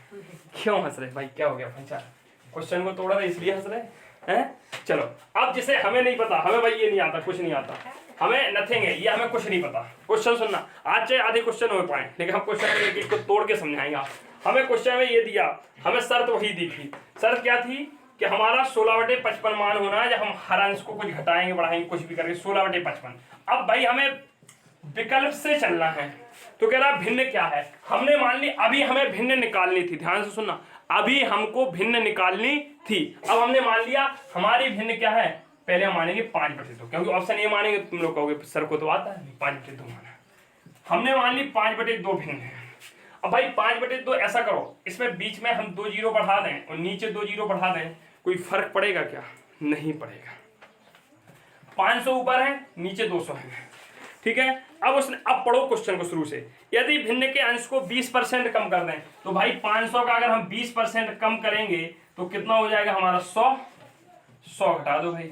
क्यों हंस रहे भाई, क्या हो गया पंचायत, क्वेश्चन को तोड़ा रहे इसलिए हंस रहे हैं। चलो अब जिसे हमें नहीं पता, हमें भाई ये नहीं आता, कुछ नहीं आता, हमें नथिंग है ये, हमें कुछ नहीं पता, क्वेश्चन सुनना, आज चाहे आधे क्वेश्चन हो पाए लेकिन हम क्वेश्चन में एक एक को तोड़ के समझाएंगे। हमें क्वेश्चन में ये दिया, हमें शर्त वही दी थी, शर्त क्या थी कि हमारा 16/55 मान होना है, जब हम हर अंश को कुछ घटाएंगे बढ़ाएंगे कुछ भी करेंगे 16/55। अब भाई हमें विकल्प से चलना है, तो कह रहा भिन्न क्या है, हमने मान ली अभी हमें भिन्न निकालनी थी, ध्यान से सुनना, अभी हमको भिन्न निकालनी थी। अब हमने मान लिया हमारी भिन्न क्या है, पहले हम मानेंगे 5/2, क्योंकि ऑप्शन ये मानेंगे तुम लोग कहोगे सर को तो आता है 5/2 माना, हमने मान ली 5/2 भिन्न है। अब भाई 5/2 ऐसा करो, इसमें बीच में हम 2 जीरो बढ़ा दें और नीचे 2 जीरो बढ़ा दें, कोई फर्क पड़ेगा क्या, नहीं पड़ेगा। 500 ऊपर है नीचे 200 है, ठीक है। अब उसने, अब पढ़ो क्वेश्चन को शुरू से। यदि भिन्न के अंश को 20% कम कर दें, तो भाई 500 का अगर हम 20% कम करेंगे तो कितना हो जाएगा हमारा 100 घटा दो भाई।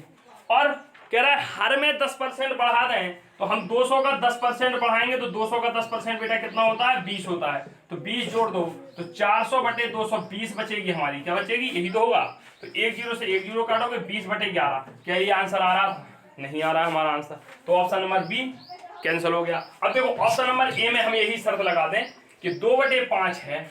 और कह रहा है हर में 10% बढ़ा दें, तो हम 200 का 10% बढ़ाएंगे तो 200 का 10% बेटा कितना होता है, 20 होता है। तो 20 जोड़ दो तो 400 बटे 220 बचेगी हमारी, क्या बचेगी, यही तो होगा। तो 1 जीरो से 1 जीरो काटोगे, 20 बटे 11। क्या ये आंसर आ रहा था? नहीं आ रहा है हमारा आंसर, तो ऑप्शन नंबर बी कैंसिल हो गया। अब देखो ऑप्शन नंबर ए में हम यही शर्त लगा दें कि 2/5 है,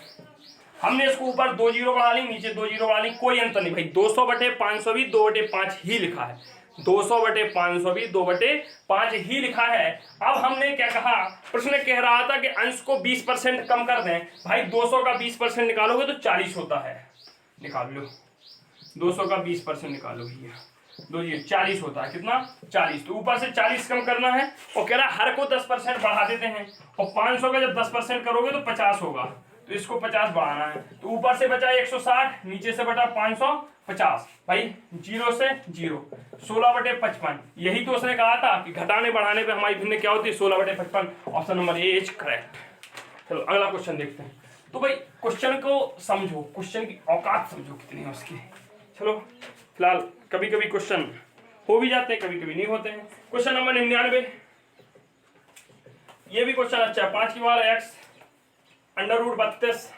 हमने इसको ऊपर 2 जीरो बढ़ा ली, नीचे 2 जीरो बढ़ा ली, कोई अंतर नहीं भाई। 200/500 भी 2/5 ही लिखा है, 200/500 भी 2/5 ही लिखा है। अब हमने क्या कहा, प्रश्न कह रहा था कि अंश को 20% कम कर दें। भाई 200 का 20% निकालोगे तो 40 होता है, निकाल लो। 200 का 20% निकालो भैया, 40 होता है, कितना, 40। तो ऊपर से 40 कम करना है, और कह रहा है हर को 10% बढ़ा देते हैं, और 500 का जब 10% करोगे तो 50 होगा, तो इसको 50 बढ़ाना है। तो ऊपर से बचा 160, नीचे से बटा 550, भाई 0 से 0, 16/55। यही तो उसने कहा था कि घटाने बढ़ाने पे हमारी भिन्न क्या होती है, 16/55। Option number A is correct. चलो अगला क्वेश्चन देखते हैं। तो भाई क्वेश्चन को समझो, क्वेश्चन की औकात समझो कितनी है उसकी। चलो फिलहाल कभी कभी क्वेश्चन हो भी जाते हैं, कभी कभी नहीं होते हैं। क्वेश्चन नंबर 99, ये भी क्वेश्चन अच्छा है। 5 की पावर x √32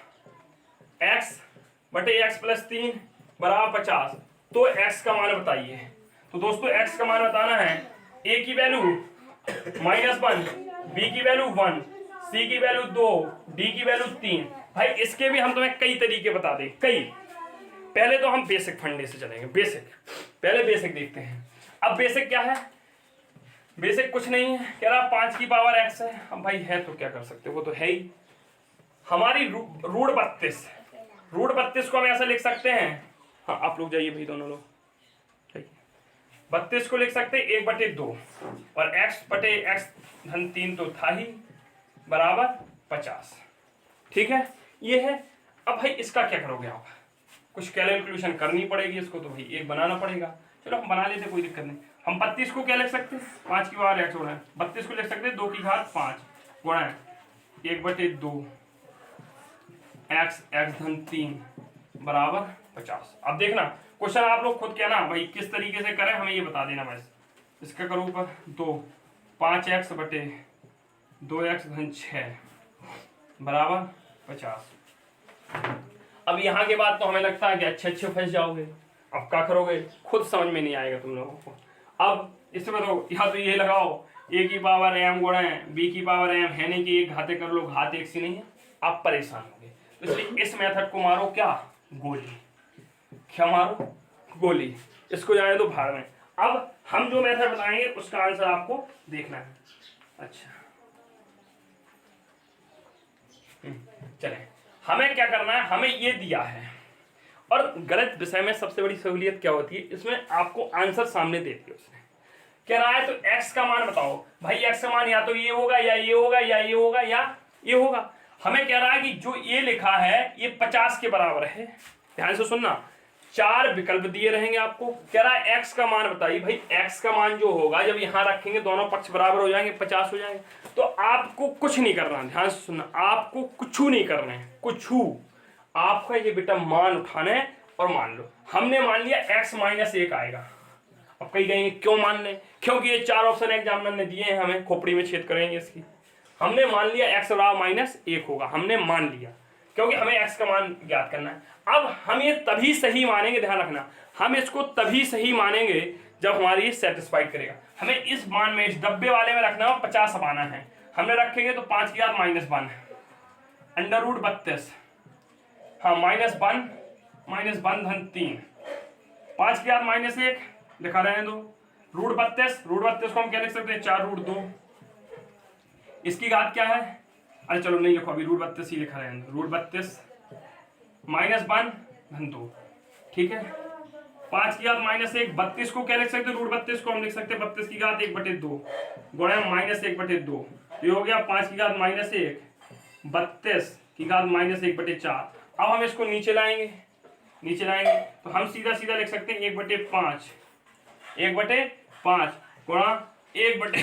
x बटे x + 3 बराबर 50, तो x का मान बताइए। तो दोस्तों x का मान बताना है, a की वैल्यू -1, b की वैल्यू 1, c की वैल्यू 2, d की वैल्यू 3। भाई इसके भी हम तुम्हें कई तरीके बता दें, कई। पहले तो हम बेसिक फंडे से चलेंगे, पहले बेसिक देखते हैं। अब बेसिक क्या है, बेसिक कुछ नहीं है, कह रहा 5 की पावर x है। अब भाई है तो क्या कर सकते हो, वो तो है ही हमारी √32 को हम ऐसा लिख सकते हैं। हाँ आप लोग जाइए भाई, दोनों लोग 32 को लिख सकते हैं 1/2, और x/(x)3 तो था ही, बराबर 50। ठीक है, ये है। अब भाई इसका क्या करोगे आप, कुछ कैलकुलेशन करनी पड़ेगी इसको, तो भाई एक बनाना पड़ेगा। चलो हम बना लेते, कोई दिक्कत नहीं। हम 32 को क्या लिख सकते हैं, 5 की पावर x गुणा 32 को लिख सकते हैं 2 की घात 5 गुणा 1/2 x(3) बराबर 50। अब देखना क्वेश्चन आप लोग खुद कहना भाई किस तरीके से करें, हमें ये बता देना बस। इसका करो ऊपर 2, 5x बटे 2x(6) बराबर 50। अब यहाँ के बाद तो हमें लगता है कि अच्छे फंस जाओगे। अब क्या करोगे, खुद समझ में नहीं आएगा तुम लोगों को। अब इसमें तो या तो ये लगाओ a की पावर m गुणा b की पावर m, है नहीं कि एक घाते कर लो, घात एक सी नहीं है, आप परेशान होंगे। तो इसलिए इस मेथड को मारो क्या, गोली। क्या मारो, गोली। इसको जाने दो भाड़ में। अब हम जो मेथड बताएंगे उसका आंसर आपको देखना है। अच्छा चले, हमें क्या करना है, हमें ये दिया है। और गलत विषय में सबसे बड़ी सहूलियत क्या होती है, इसमें आपको आंसर सामने दे दिया उसने। कह रहा है तो x का मान बताओ। भाई x का मान या तो ये होगा या ये होगा या ये होगा या ये होगा। हमें कह रहा है कि जो ये लिखा है ये 50 के बराबर है। ध्यान से सुनना, 4 विकल्प दिए रहेंगे आपको। कह रहा है x का मान बताइए। भाई x का मान जो होगा, जब यहाँ रखेंगे दोनों पक्ष बराबर हो जाएंगे, 50 हो जाएंगे। तो आपको कुछ नहीं करना, ध्यान से सुनना, आपको कुछ नहीं करना है, कुछ आपका ये बेटा मान उठाना है। और मान लो हमने मान लिया x - 1 आएगा। अब कहीं कहेंगे क्यों मान लें, क्योंकि ये 4 ऑप्शन एग्जामिनर ने दिए हैं, हमें खोपड़ी में छेद करेंगे इसकी। हमने मान लिया x - 1 होगा, हमने मान लिया, क्योंकि हमें x का मान ज्ञात करना है। अब हम ये तभी सही मानेंगे, ध्यान रखना, हम इसको तभी सही मानेंगे जब हमारी सेटिस्फाइड करेगा। हमें इस मान में, इस डब्बे वाले में रखना हो 50 पाना है। हमने रखेंगे तो 5 की घात -1 √32, हाँ -1 3, 5 की घात -1 लिखा रहे हैं दो, √32 को हम क्या लिख सकते हैं, 4√2। इसकी घात क्या है, अरे चलो नहीं लिखो अभी, √32 ही लिखा रहे हैं, √32 -1 2। ठीक है, 5 की घात -1, 32 को क्या लिख सकते हैं, √32 को हम लिख सकते हैं 32 की घात 1/2 गुणा -1/2। ये हो गया 5 की घात -1, 32 की घात -1/4। अब हम इसको नीचे लाएंगे, तो हम सीधा लिख सकते हैं 1/5 गुणा 1/,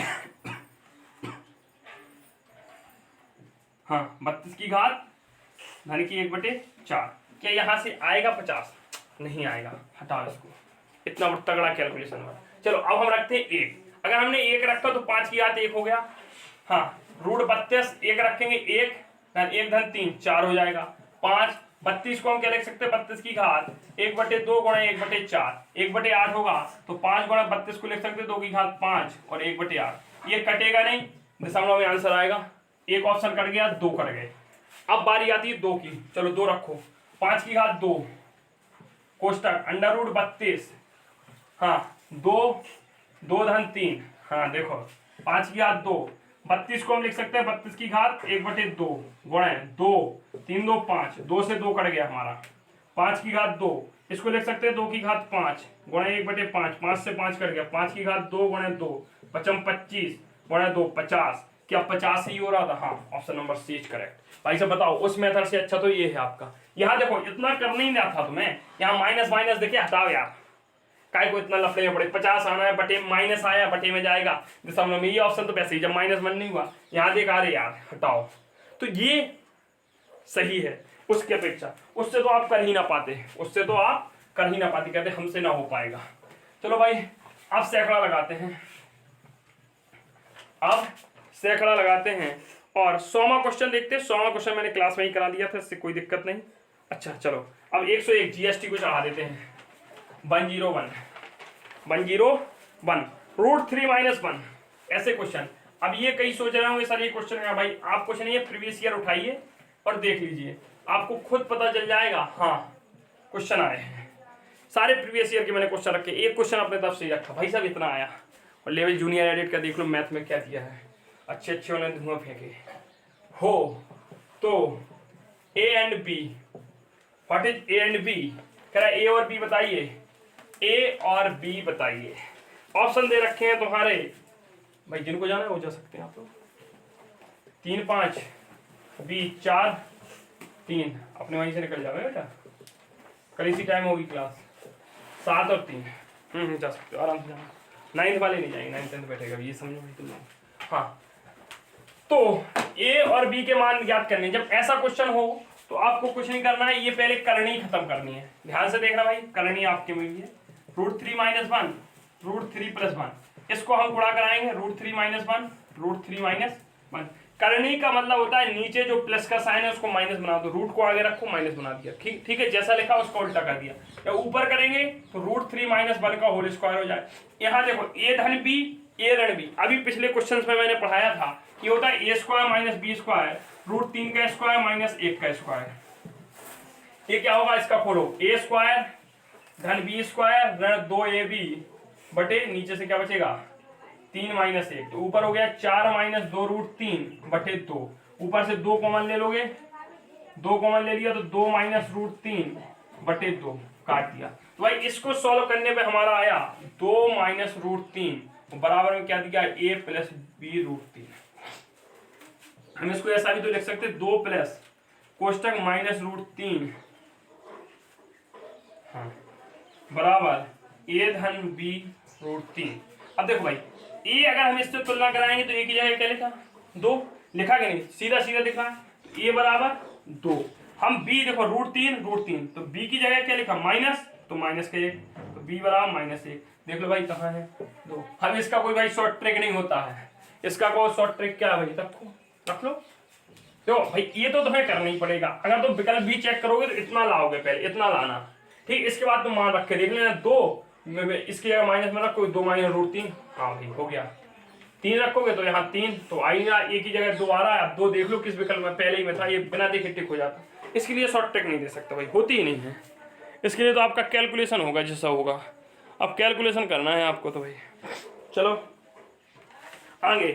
हाँ 32 की घात धन की 1/4। क्या यहाँ से आएगा 50? नहीं आएगा, हटाओ इसको। इतना तगड़ा कैलकुलेशन हुआ। चलो अब हम रखते हैं 1। अगर हमने 1 रखा तो 5 की घात 1 हो गया। हाँ √32 1 रखेंगे, 1 धन 3 4 हो जाएगा। 5 32 को हम क्या लिख सकते हैं? 32 की घात 1/2 गुणा 1/4 1/8 होगा, तो 5 गुणा 32 को लिख सकते हैं 2 की घात 5 और 1/8। ये कटेगा नहीं, दशमलव में आंसर आएगा। एक ऑप्शन कट गया, 2 कट गए। अब बारी आती है 2 की। चलो 2 रखो, 5 की घात 2 कोष्टक √32, हाँ 2 धन 3, हाँ देखो 5 की घात 2। 32 को हम लिख सकते हैं 32 की घात 1/2 गुणा 2 3 2 5, 2 से 2 कट गया हमारा। 5 की घात 2 इसको लिख सकते हैं 2 की घात 5 गुणा 1/5, 5 से 5 कट गया। 5 की घात 2 गुणा 2 पचम 25 गुणा 2 50। क्या 50 ही हो रहा था? हाँ, option number C is correct. भाई साहब बताओ, उस मेथड से अच्छा तो ये है आपका। यहाँ देखो इतना करना ही ना था तुम्हें, यहाँ माइनस माइनस देखे हटाओ यार, काय को इतना लफड़े में पड़े। 50 आना है, बटे माइनस आया बटे में जाएगा दशमलव में। ये ऑप्शन तो वैसे ही जब -1 नहीं हुआ, यहाँ देख आ रहे यार हटाओ, तो ये सही है उसके अपेक्षा। उससे तो आप कर ही ना पाते, उससे तो आप कर ही ना पाते, कहते हमसे ना हो पाएगा। चलो भाई अब सैकड़ा लगाते हैं, अब सैकड़ा लगाते हैं और 100वां क्वेश्चन देखते हैं। 100वां क्वेश्चन मैंने क्लास में ही करा दिया था, इससे कोई दिक्कत नहीं। अच्छा चलो अब 101 जीएसटी को चढ़ा देते हैं। 101 √3 - 1 ऐसे क्वेश्चन। अब ये कई सोच रहे होंगे सर ये क्वेश्चन है भाई, आप कुछ नहीं है प्रीवियस ईयर उठाइए और देख लीजिए, आपको खुद पता चल जाएगा। हाँ क्वेश्चन आए हैं सारे प्रीवियस ईयर के, मैंने क्वेश्चन रखे, एक क्वेश्चन अपने तरफ से रखा भाई साहब इतना आया। और लेवल जूनियर एडिट का देख लो मैथ में क्या दिया है, अच्छे अच्छे उन्होंने धुआं फेंके हो। तो A and B, what is A and B? कह रहा है ए और बी बताइए, ए और बी बताइए। ऑप्शन दे रखे हैं तुम्हारे भाई, जिनको जाना है वो जा सकते हैं आप लोग। 3 5 बी 4 3, अपने वहीं से निकल जाओगे बेटा, कल इसी टाइम होगी क्लास। 7 और 3 जा सकते हो आराम से जाना। 9th वाले नहीं जाएंगे, 9th 10th बैठेगा, ये समझो भाई तुम लोग। हाँ तो ए और बी के मान ज्ञात करने। जब ऐसा क्वेश्चन हो तो आपको कुछ नहीं करना है, ये पहले करनी खत्म करनी है। ध्यान से देखना भाई, करनी आपके में है √3 - 1 √3 + 1। इसको हम गुणा कराएंगे √3 - 1 √3 - 1। करनी का मतलब होता है नीचे जो प्लस का साइन है उसको माइनस बना दो, रूट को आगे रखो माइनस बना दिया। ठीक है, जैसा लिखा उसको उल्टा कर दिया। या ऊपर करेंगे तो √3 - 1 का होल स्क्वायर हो जाए। यहाँ देखो ए धन बी ए ऋण बी, अभी पिछले क्वेश्चन में मैंने पढ़ाया था कि होता है a² - b² √3 का स्क्वायर -1 का स्क्वायर। ये क्या होगा इसका खोलो, a² धन b² ऋण 2ab बटे नीचे से क्या बचेगा 3 - 1, तो ऊपर हो गया 4 - 2 √3 बटे 2। ऊपर से 2 कॉमन ले लोगे, 2 कॉमन ले लिया तो 2 - √3 बटे 2 काट दिया। तो भाई इसको सॉल्व करने पे हमारा आया 2 - √3 बराबर में क्या दिया a + b √3। हम इसको ऐसा भी तो लिख सकते 2 प्लस कोष्टक -√3 हाँ बराबर a धन b √3। अब देखो भाई ए अगर हम इससे तुलना कराएंगे तो ए की जगह क्या लिखा 2 लिखा कि नहीं, सीधा सीधा लिखा ए बराबर 2। हम बी देखो √3 तो बी की जगह क्या लिखा माइनस, तो माइनस का 1, तो बी बराबर -1। देख लो भाई कहाँ है 2। हम इसका कोई भाई शॉर्ट ट्रिक नहीं होता है, इसका कोई शॉर्ट ट्रिक क्या है भाई रख लो। तो भाई ये तो तुम्हें करना ही पड़ेगा। अगर तुम विकल्प भी चेक करोगे तो इतना लाओगे, पहले इतना लाना ठीक, इसके बाद तुम मान रख के देख लेना 2 इसकी जगह माइनस में रखो 2 - √3, हाँ भाई हो गया। 3 रखोगे तो यहाँ 3 तो आएगा, ए की जगह 2 आ रहा है। अब 2 देख लो किस विकल्प में पहले ही में था, ये बिना देखे टिक हो जाता। इसके लिए शॉर्ट ट्रिक नहीं दे सकता भाई, होती ही नहीं है। इसके लिए तो आपका कैलकुलेशन होगा जैसा होगा, अब कैलकुलेशन करना है आपको। तो भाई चलो आगे,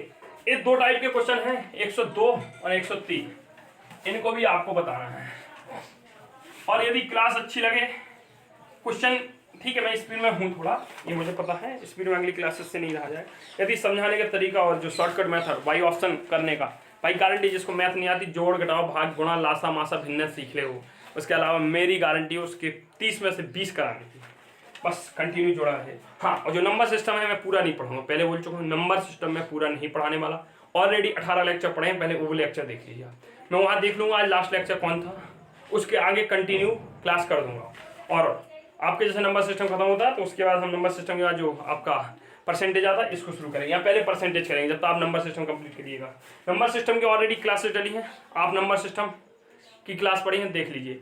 ये 2 टाइप के क्वेश्चन हैं 102 और 103, इनको भी आपको बताना है। और यदि क्लास अच्छी लगे क्वेश्चन, ठीक है मैं स्पीड में हूँ थोड़ा, ये मुझे पता है, स्पीड में अगली क्लासेस से नहीं रहा जाए। यदि समझाने का तरीका और जो शॉर्टकट मेथड बाई ऑप्शन करने का, भाई गारंटी जिसको मैथ नहीं आती जोड़ घटाओ भाग गुणा लासा मासा भिन्न सीख ले वो, उसके अलावा मेरी गारंटी है उसके 30 में से 20 कराने की, बस कंटिन्यू जोड़ा है। हाँ और जो नंबर सिस्टम है मैं पूरा नहीं पढ़ूंगा, पहले बोल चुका हूँ नंबर सिस्टम में पूरा नहीं पढ़ाने वाला। ऑलरेडी 18 लेक्चर पढ़े हैं, पहले वो लेक्चर देख लीजिए। मैं वहाँ देख लूँगा आज लास्ट लेक्चर कौन था, उसके आगे कंटिन्यू क्लास कर दूंगा। और आपके जैसे नंबर सिस्टम खत्म होता है तो उसके बाद हम नंबर सिस्टम के बाद जो आपका परसेंटेज आता है इसको शुरू करेंगे, या पहले परसेंटेज करेंगे जब तक आप नंबर सिस्टम कंप्लीट करिएगा। नंबर सिस्टम की ऑलरेडी क्लासेस डली हैं, आप नंबर सिस्टम की क्लास पढ़ी है, देख लीजिए।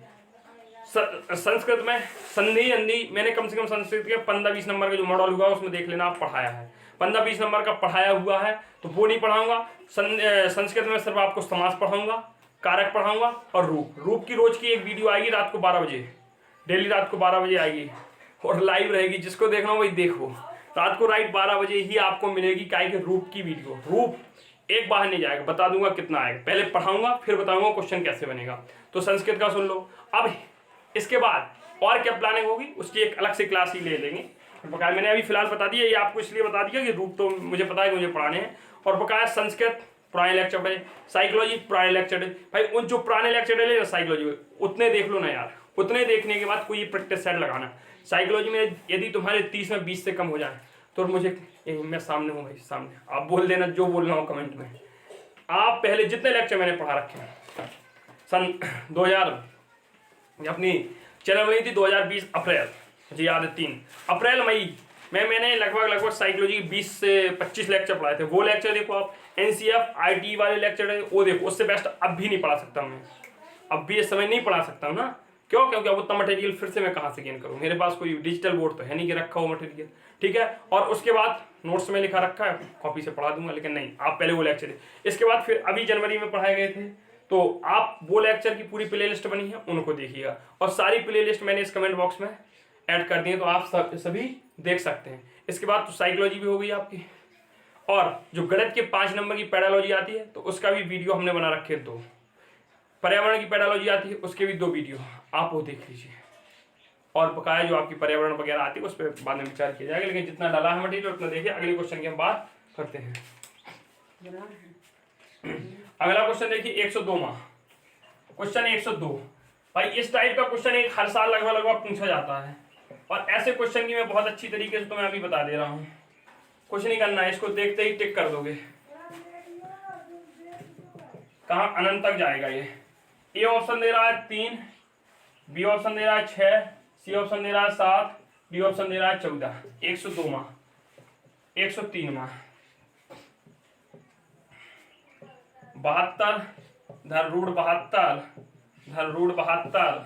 संस्कृत में संधि अंधि मैंने कम से कम संस्कृत के 15-20 नंबर का जो मॉडल हुआ उसमें देख लेना, आप पढ़ाया है 15-20 नंबर का पढ़ाया हुआ है, तो वो नहीं पढ़ाऊंगा। संस्कृत में सिर्फ आपको समास पढ़ाऊंगा, कारक पढ़ाऊंगा और रूप की रोज की एक वीडियो आएगी रात को 12 बजे, डेली रात को 12 बजे आएगी और लाइव रहेगी, जिसको देखना हो वही देखो। रात को राइट 12 बजे ही आपको मिलेगी काय के रूप की वीडियो। रूप एक बाहर नहीं जाएगा, बता दूंगा कितना आएगा, पहले पढ़ाऊंगा फिर बताऊंगा क्वेश्चन कैसे बनेगा। तो संस्कृत का सुन लो। अब इसके बाद और क्या प्लानिंग होगी उसकी एक अलग से क्लास ही ले लेंगे। बकाया मैंने अभी फिलहाल बता दिया, ये आपको इसलिए बता दिया कि रूप तो मुझे पता है कि मुझे पढ़ाने हैं। और बकाया संस्कृत पुराने लेक्चर पढ़े, साइकोलॉजी पुराने लेक्चर भाई, उन जो पुराने लेक्चर डले ना साइकोलॉजी उतने देख लो ना यार, उतने देखने के बाद कोई प्रैक्टिस सेट लगाना। साइकोलॉजी में यदि तुम्हारे 30 में 20 से कम हो जाए तो मुझे मैं सामने हूँ भाई, सामने आप बोल देना जो बोलना हो कमेंट में। आप पहले जितने लेक्चर मैंने पढ़ा रखे हैं सन 2000 अपनी चैनल बनी थी 2020 अप्रैल, मुझे याद है 3 अप्रैल मई में मैंने लगभग साइकोलॉजी 20 से 25 लेक्चर पढ़ाए थे। वो लेक्चर देखो आप, एनसीएफ आईटी वाले लेक्चर है वो देखो, उससे बेस्ट अब भी नहीं पढ़ा सकता मैं, अब भी इस समय नहीं पढ़ा सकता हूँ ना। क्यों? क्योंकि अब उतना मटेरियल फिर से मैं कहाँ से गेन करूँ, मेरे पास कोई डिजिटल बोर्ड तो है नहीं कि रखा हो मटेरियल, ठीक है। और उसके बाद नोट्स में लिखा रखा है, कॉपी से पढ़ा दूंगा, लेकिन नहीं, आप पहले वो लेक्चर है। इसके बाद फिर अभी जनवरी में पढ़ाए गए थे, तो आप वो लेक्चर की पूरी प्लेलिस्ट बनी है उनको देखिएगा, और सारी प्लेलिस्ट मैंने इस कमेंट बॉक्स में ऐड कर दी है, तो आप सभी देख सकते हैं। इसके बाद तो साइकोलॉजी भी हो गई आपकी, और जो गणित के 5 नंबर की पेडालॉजी आती है तो उसका भी वीडियो हमने बना रखे हैं 2। पर्यावरण की पेडालॉजी आती है उसके भी 2 वीडियो, आप वो देख लीजिए। और बकाया जो आपकी पर्यावरण वगैरह आती है उस पर बाद में विचार किया जाएगा, लेकिन जितना डाला है मटेरियल उतना देखिए। अगले क्वेश्चन की हम बात करते हैं। अगला क्वेश्चन देखिए 102 में, क्वेश्चन 102 भाई, इस टाइप का क्वेश्चन एक हर साल लगभग पूछा जाता है, और ऐसे क्वेश्चन की मैं बहुत अच्छी तरीके से तुम्हें अभी बता दे रहा हूँ। कुछ नहीं करना है, इसको देखते ही टिक कर दोगे। कहाँ अनंत तक जाएगा ये। ए ऑप्शन दे रहा है 3, बी ऑप्शन दे रहा है 6, सी ऑप्शन दे रहा है 7, डी ऑप्शन दे रहा है 14। 102 में 103 में 72 धन रूट 72 धन रूट 72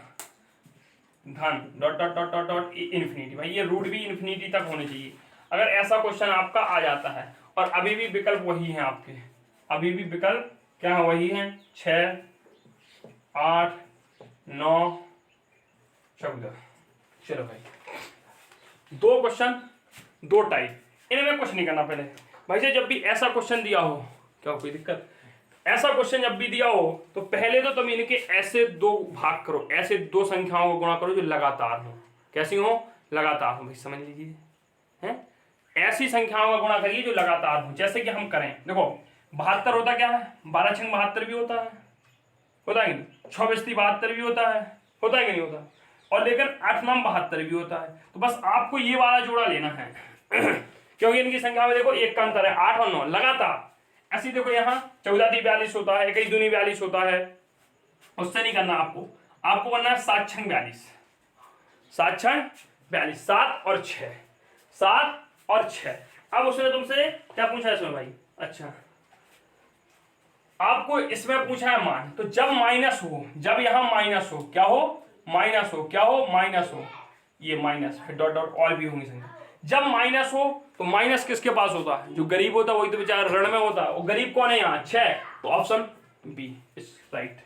धन dot dot dot dot dot infinity. भाई ये रूट भी इन्फिनिटी तक होने चाहिए अगर ऐसा क्वेश्चन आपका आ जाता है। और अभी भी विकल्प वही है आपके, अभी भी विकल्प क्या है वही है, 6, 8, 9, 14। चलो भाई 2 क्वेश्चन 2 टाइप, इनमें कुछ नहीं करना पहले भाई से। जब भी ऐसा क्वेश्चन दिया हो, क्या कोई दिक्कत, ऐसा क्वेश्चन जब भी दिया हो तो पहले तो तुम इनके ऐसे 2 भाग करो, ऐसे 2 संख्याओं को गुणा करो जो लगातार हो। कैसी हो? लगातार हो भाई, समझ लीजिए हैं, ऐसी संख्याओं का गुणा करिए जो लगातार हो। जैसे कि हम करें, देखो 72 होता क्या है, 12 छंग 72 भी होता है कि नहीं, 6 बिस्ती 72 भी होता है कि नहीं होता, और लेकिन 8 9 72 भी होता है। तो बस आपको ये वाला जोड़ा लेना है क्योंकि इनकी संख्या में देखो 1 का अंतर है, 8 और 9 लगातार। ऐसी देखो यहाँ 14 × 42 होता है, 21 × 2 = 42 होता है, उससे नहीं करना आपको, आपको करना है 7 छंग 42, 7 छंग 42, 7 और 6, 7 और 6। अब उसने तुमसे क्या पूछा है इसमें भाई, अच्छा आपको इसमें पूछा है मान, तो जब माइनस हो, जब यहां माइनस हो, क्या हो, माइनस हो, क्या हो, माइनस हो, ये माइनस, फिर डॉट डॉट ऑल भी होंगी संख्या। जब माइनस हो तो माइनस किसके पास होता है, जो गरीब होता है वही तो बेचारा ऋण में होता है, वो गरीब कौन है यहाँ, 6, तो ऑप्शन बी इज राइट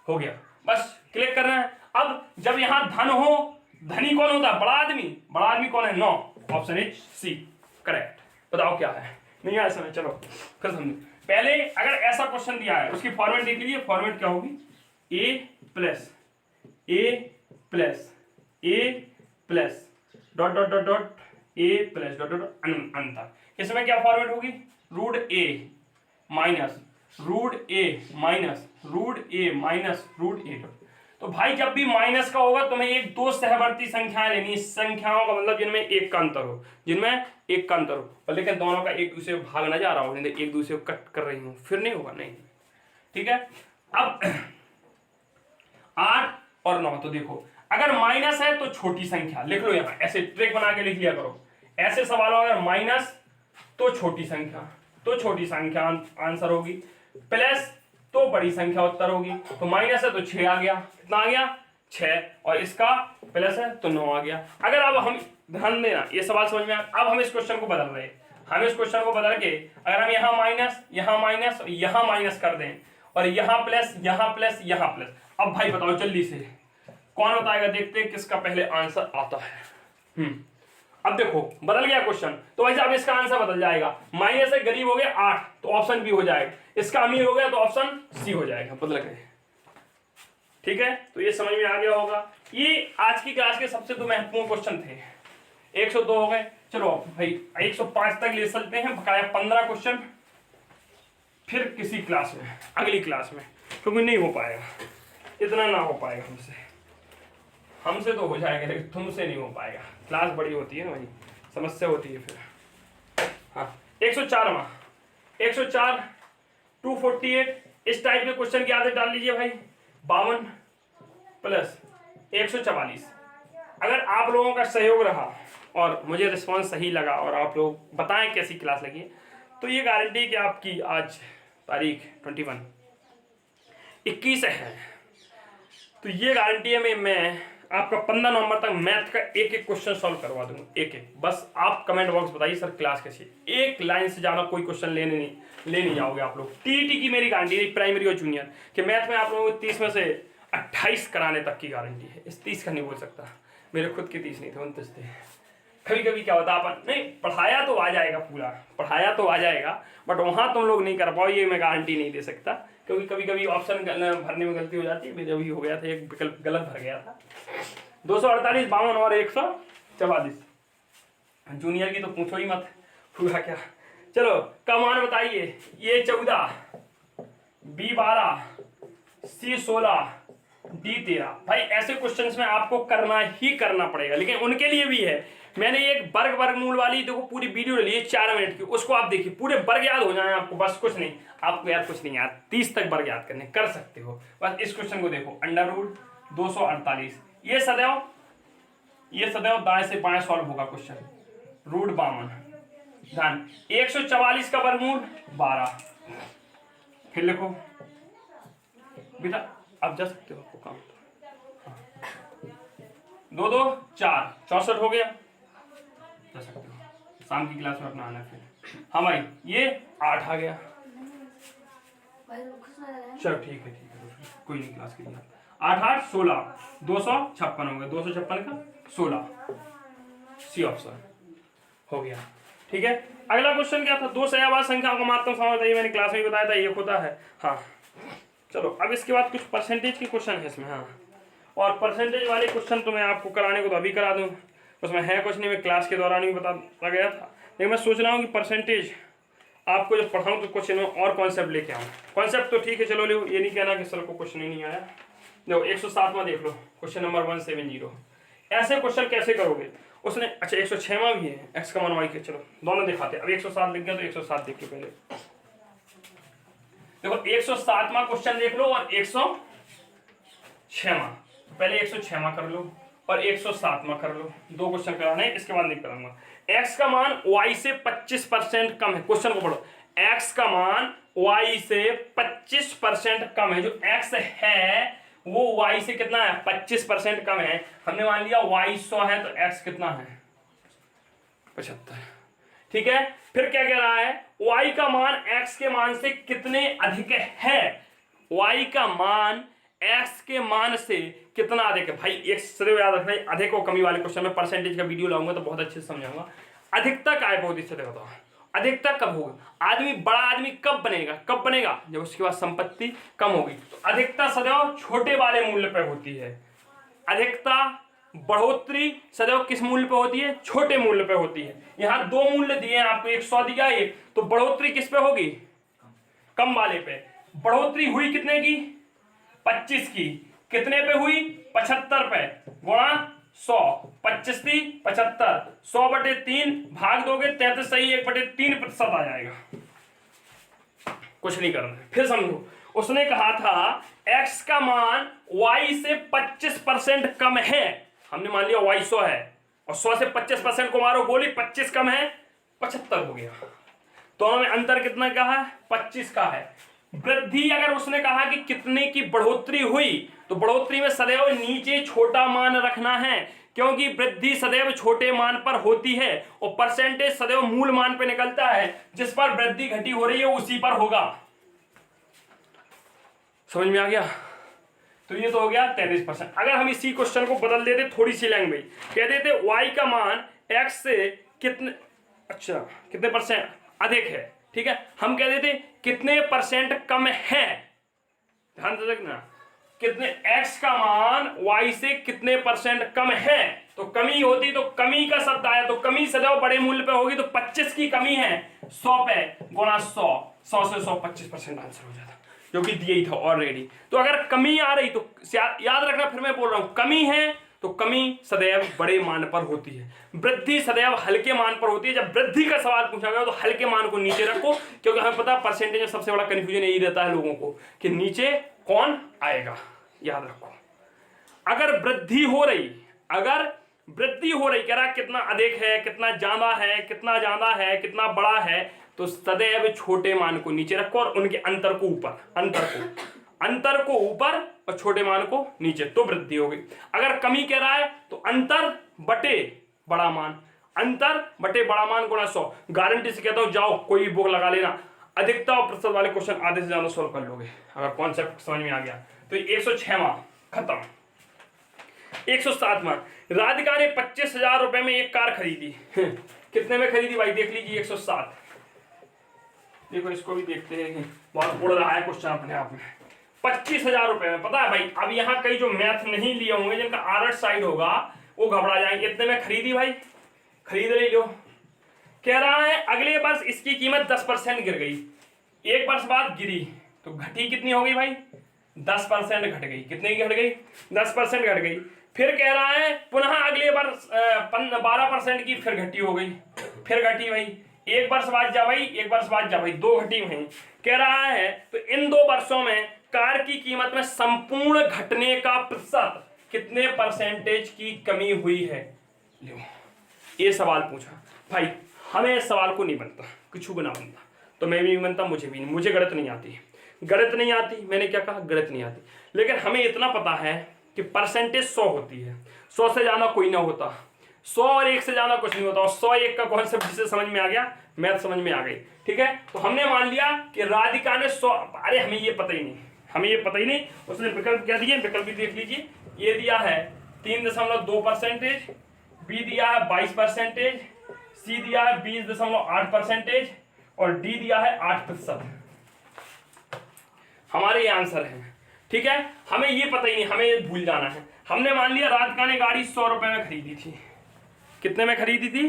हो गया। बस क्लिक करना है। अब जब यहां धन हो, धनी कौन होता है, बड़ा आदमी कौन है, 9, ऑप्शन इज सी करेक्ट। बताओ क्या है, नहीं आया समझ, चलो फिर समझो। पहले अगर ऐसा क्वेश्चन दिया है उसकी फॉर्मेट देख लीजिए, फॉर्मेट क्या होगी, a plus dot dot dot dot a plus dot dot अंतर। इसमें क्या फॉर्मेट होगी, root a minus root a। तो भाई जब भी माइनस का होगा तुम्हें एक 2 सहवर्ती संख्याएं लेनी, संख्याओं का मतलब जिनमें 1 का अंतर हो, और लेकिन दोनों का एक दूसरे को भाग ना जा रहा हो, एक दूसरे को कट कर रही हो, फिर नहीं होगा, नहीं, ठीक है। अब 8 और 9, तो देखो अगर माइनस है तो छोटी संख्या लिख लो, यहां ऐसे ट्रिक बना के लिख लिया करो। ऐसे सवालों अगर माइनस तो छोटी संख्या, तो छोटी संख्या आंसर होगी, प्लस तो बड़ी संख्या उत्तर होगी। तो माइनस है तो 6 आ गया, कितना आ गया 6, और इसका प्लस है तो 9 आ गया। अगर अब हम ध्यान देना, ये सवाल समझ में अब हम इस क्वेश्चन को बदल रहे हैं, हम इस क्वेश्चन को बदल के अगर हम यहाँ माइनस और यहाँ माइनस कर दें और यहाँ प्लस यहाँ प्लस यहाँ प्लस, अब भाई बताओ जल्दी से कौन बताएगा, देखते हैं किसका पहले आंसर आता है। अब देखो बदल गया क्वेश्चन, तो वैसे अब इसका आंसर बदल जाएगा। माइनस से गरीब हो गया 8 तो ऑप्शन बी हो जाएगा, इसका अमीर हो गया तो ऑप्शन सी हो जाएगा, बदल गए। ठीक है, तो ये समझ में आ गया होगा। ये आज की क्लास के सबसे 2 महत्वपूर्ण क्वेश्चन थे। 102 हो गए, चलो भाई 105 तक ले चलते हैं, बकाया 15 क्वेश्चन फिर किसी क्लास में, अगली क्लास में, क्योंकि नहीं हो पाएगा, इतना ना हो पाएगा हमसे तो हो जाएगा लेकिन तुमसे नहीं हो पाएगा, क्लास बड़ी होती है ना भाई, समस्या होती है फिर। हाँ 104वां 104 248 इस टाइप के क्वेश्चन की आदत डाल लीजिए भाई। 52 प्लस 144, अगर आप लोगों का सहयोग रहा और मुझे रिस्पांस सही लगा और आप लोग बताएं कैसी क्लास लगी, तो ये गारंटी कि आपकी आज तारीख 21 है, तो ये गारंटी है मैं आपका 15 नवंबर तक मैथ का एक एक क्वेश्चन सॉल्व करवा दूंगा, एक एक। बस आप कमेंट बॉक्स बताइए सर क्लास कैसी, एक लाइन से ज़्यादा कोई क्वेश्चन ले नहीं जाओगे आप लोग। टीईटी की मेरी गारंटी है, प्राइमरी और जूनियर कि मैथ में आप लोगों को 30 में से 28 कराने तक की गारंटी है। इस 30 का नहीं बोल सकता, मेरे खुद के 30 नहीं थे, 29 थे। कभी कभी क्या होता अपन नहीं पढ़ाया तो आ जाएगा, पूरा पढ़ाया तो आ जाएगा, बट वहाँ तुम लोग नहीं कर पाओ, ये मैं गारंटी नहीं दे सकता, क्योंकि कभी कभी ऑप्शन भरने में गलती हो जाती है। मेरा भी हो गया था, एक विकल्प गलत भर गया था। 248 52 और 144 जूनियर की तो पूछो ही मत, पूरा क्या। चलो का मान बताइए, ये 14 B 12 C 16 D 13। भाई ऐसे क्वेश्चंस में आपको करना ही करना पड़ेगा, लेकिन उनके लिए भी है। मैंने एक वर्गमूल वाली देखो पूरी वीडियो ले ली है 4 मिनट की, उसको आप देखिए, पूरे वर्ग याद हो जाए आपको, बस कुछ नहीं आपको याद, कुछ नहीं याद, 30 तक वर्ग याद करने कर सकते हो। बस इस क्वेश्चन को देखो, अंडर रूट 248, ये सदैव दाएं से बाएं सॉल्व होगा क्वेश्चन। रूट 52 ध्यान, 144 का वर्गमूल 12, फिर लिखो बेटा, आप जा सकते हो, आपको काम 2 2 4 64 हो गया, जा सकते हो, शाम की क्लास में अपना आना फिर। हाँ भाई ये 8 आ गया, चलो ठीक है कोई नहीं, क्लास के लिए 8 8 16 256 हो गया, 256 का 16, सी ऑप्शन हो गया। ठीक है, अगला क्वेश्चन क्या था, 2 सयावार संख्याओं का मात्रम समझ बताइए, मैंने क्लास में बताया था ये होता है। हाँ चलो अब इसके बाद कुछ परसेंटेज के क्वेश्चन है इसमें। हाँ, और परसेंटेज वाले क्वेश्चन तो मैं आपको कराने को तो अभी करा दूँ, उसमें है कुछ नहीं, मैं क्लास के दौरान ही बता गया था, लेकिन मैं सोच रहा हूँ कि परसेंटेज आपको जब पढ़ाऊँ तो क्वेश्चन में और कॉन्सेप्ट लेके आऊँ। कॉन्सेप्ट तो ठीक है चलो ले, ये नहीं कहना कि सर को क्वेश्चन ही नहीं आया। देखो 107वां देख लो, क्वेश्चन नंबर 170। ऐसे क्वेश्चन कैसे करोगे उसने, अच्छा 106वां भी है, एक्स का मान वाई के, चलो दोनों दिखाते हैं। अब 107 लिख गया तो 107 देख के पहले देखो 107वां क्वेश्चन देख लो और 106वां, पहले 106वां कर लो और 107वां कर लो, 2 क्वेश्चन कराने हैं, इसके बाद नहीं कराऊंगा। एक्स का मान वाई से 25% कम है, क्वेश्चन को पढ़ो, एक्स का मान वाई से 25% कम है, जो एक्स है वो y से कितना है 25% कम है। हमने मान लिया y 100 है तो x कितना है 75। ठीक है, फिर क्या कह रहा है, y का मान x के मान से कितने अधिक है, y का मान x के मान से कितना अधिक है। भाई एक सदैव याद रखना, अधिक और कमी वाले क्वेश्चन में परसेंटेज का वीडियो लाऊंगा तो बहुत अच्छे से समझाऊंगा। अधिकता काय बहुत अच्छे से बताओ, अधिकता कब होगा, आदमी बड़ा आदमी कब बनेगा जब उसके पास संपत्ति कम होगी। तो अधिकता सदैव छोटे वाले मूल्य पर होती है, अधिकता बढ़ोतरी सदैव किस मूल्य पे होती है, छोटे मूल्य पे होती है। यहाँ 2 मूल्य दिए हैं आपको, 100 दिया है, तो बढ़ोतरी किस पे होगी, कम वाले पे। बढ़ोतरी हुई कितने की 25 की, कितने पे हुई 75 पे, गुणा 100, 25 थी 75, 100/3 भाग दोगे 33 सही 1/3% आ जाएगा। कुछ नहीं करना है, फिर समझो उसने कहा था x का मान y से 25% कम है। हमने मान लिया y 100 है और 100 से 25% को मारो गोली, 25 कम है 75 हो गया। दोनों में अंतर कितना का है? 25 का है। वृद्धि अगर उसने कहा कि कितने की बढ़ोतरी हुई, तो बढ़ोतरी में सदैव नीचे छोटा मान रखना है, क्योंकि वृद्धि सदैव छोटे मान पर होती है और परसेंटेज सदैव मूल मान पर निकलता है। जिस पर वृद्धि घटी हो रही है उसी पर होगा। समझ में आ गया? तो ये तो हो गया 33%। अगर हम इसी क्वेश्चन को बदल देते थोड़ी सी लैंग्वेज, कह देते y का मान x से कितने परसेंट अधिक है, ठीक है, हम कह देते कितने परसेंट कम है। ध्यान से देखना, कितने x का मान y से कितने परसेंट कम है। तो कमी होती तो कमी का शब्द आया, तो कमी सदैव बड़े मूल्य पे होगी। तो 25 की कमी है 100 पे गुणा 100, 100 से 100 25% आंसर हो जाता, जो कि दिया ही था ऑलरेडी। तो अगर कमी आ रही तो याद रखना, फिर मैं बोल रहा हूं कमी है तो कमी सदैव बड़े मान पर होती है, वृद्धि सदैव हल्के मान पर होती है। जब वृद्धि का सवाल पूछा गया तो हल्के मान को नीचे रखो, क्योंकि हमें पता है परसेंटेज में सबसे बड़ा कंफ्यूजन यही रहता है लोगों को कि नीचे कौन आएगा। याद रखो, अगर वृद्धि हो रही कह रहा कितना अधिक है, कितना ज्यादा है, कितना ज्यादा है, कितना बड़ा है, तो सदैव छोटे मान को नीचे रखो और उनके अंतर को ऊपर और छोटे मान को नीचे, तो वृद्धि होगी। अगर कमी कह रहा है तो अंतर बटे बड़ा मान गुणा 100। गारंटी से कहता हूं, जाओ कोई भी बुक लगा लेना, अधिकता और प्रतिशत वाले क्वेश्चन आधे से ज्यादा सोल्व कर लोगे अगर कॉन्सेप्ट समझ में आ गया। तो 106वां खत्म। 107वां, राधिका ने 25,000 रुपए में एक कार खरीदी। कितने में खरीदी भाई? देख लीजिए 107। देखो इसको भी देखते हैं, बहुत उड़ रहा है क्वेश्चन अपने आप में। 25,000 रुपए में, पता है भाई, अब यहाँ कई जो मैथ नहीं लिए होंगे, जिनका आर्ट साइड होगा, वो घबरा जाएंगे। इतने में खरीदी भाई, खरीद ले लो। कह रहा है अगले वर्ष इसकी कीमत 10% गिर गई, एक वर्ष बाद गिरी, तो घटी कितनी हो गई भाई? 10% घट गई। कितने की घट गई? 10% घट गई। फिर कह रहा है पुनः अगले वर्ष 12% की फिर घटी हो गई, फिर घटी भाई। एक वर्ष बाद जा भाई, 2 घटी हुई। कह रहा है तो इन 2 वर्षों में कार की कीमत में संपूर्ण घटने का प्रतिशत कितने परसेंटेज की कमी हुई है। लो, ये सवाल पूछा भाई, हमें इस सवाल को नहीं बनता, कुछ भी ना बनता, तो मैं भी नहीं बनता, मुझे भी नहीं, मुझे गणित नहीं आती। मैंने क्या कहा? गणित नहीं आती। लेकिन हमें इतना पता है कि परसेंटेज 100 होती है, 100 से ज्यादा कोई ना होता, 100 और 1 से ज्यादा कुछ नहीं होता। और 100 1 का कॉन्सेप्ट जिसे समझ में आ गया, मैथ समझ में आ गई, ठीक है। तो हमने मान लिया कि राधिका ने 100, अरे हमें ये पता ही नहीं, उसने विकल्प क्या दिए, विकल्प भी देख लीजिए। ये दिया है 3.2%, बी दिया है 22%, सी दिया है 20.8% और डी दिया है 8%। हमारे ये आंसर है, ठीक है। हमें ये पता ही नहीं, हमें ये भूल जाना है। हमने मान लिया राधिका ने गाड़ी 100 रुपए में खरीदी थी। कितने में खरीदी थी?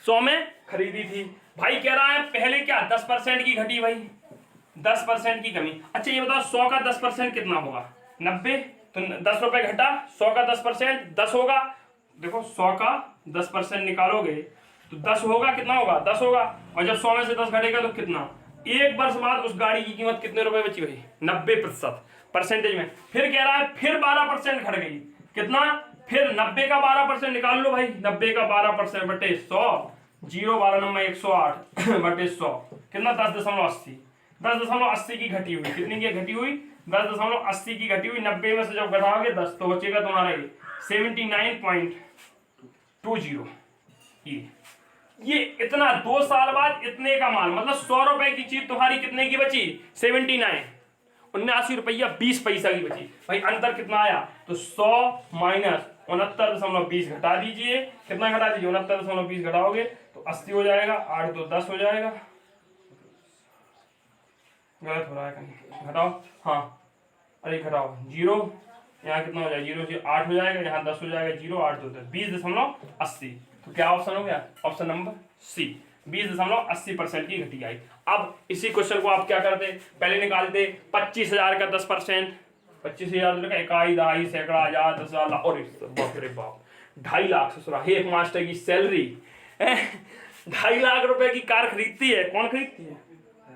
100 में खरीदी थी। भाई कह रहा है पहले क्या 10% की घटी भाई, 10% की कमी। अच्छा ये बताओ 100 का 10% कितना होगा? 90। तो 10 रुपए घटा, 100 का 10% 10 होगा। देखो 100 का 10% निकालोगे तो 10 होगा, कितना होगा? 10 होगा। और जब 100 में से 10 घटेगा तो कितना? एक वर्ष बाद उस गाड़ी की कीमत कितने रुपए बची भाई? 90% परसेंटेज में। फिर कह रहा है फिर 12% घट गई, कितना? फिर 90 का 12% निकाल लो भाई, 90 का 12% बटे 100, 0 12 नंबर 108 बटे 100 कितना? 10.80। 10.80 की घटी हुई, कितनी की घटी हुई? 10.80 की घटी हुई। 90 में से जब घटाओगे 10 तो बचेगा तुम्हारा 79.20। ये इतना 2 साल बाद इतने का माल, मतलब 100 रुपए की चीज तुम्हारी कितने की बची? 79, 79 रुपया 20 पैसा की बची। भाई अंतर कितना आया? तो 100 माइनस 69.20 घटा दीजिए। कितना घटा दीजिए? 69.20 घटाओगे तो 80 हो जाएगा, 8 तो 10 हो जाएगा। गलत हो रहा है कहीं, घटाओ। हाँ अरे घटाओ, 0 यहाँ कितना हो जाएगा? 0 से 8 हो जाएगा, यहाँ 10 हो जाएगा, 0 8 2 10, 20.80। तो क्या ऑप्शन हो गया? ऑप्शन नंबर सी, 20.80% की घटी आई। अब इसी क्वेश्चन को आप क्या करते? पहले निकालते 25,000 का 10%, 25,000 का इकाई, दहाई, सैकड़ा, हजार, 10,000, और बाप रे बाप 2.5 लाख से सुना। एक मास्टर की सैलरी 2.5 लाख रुपए की कार खरीदती है। कौन खरीदती है?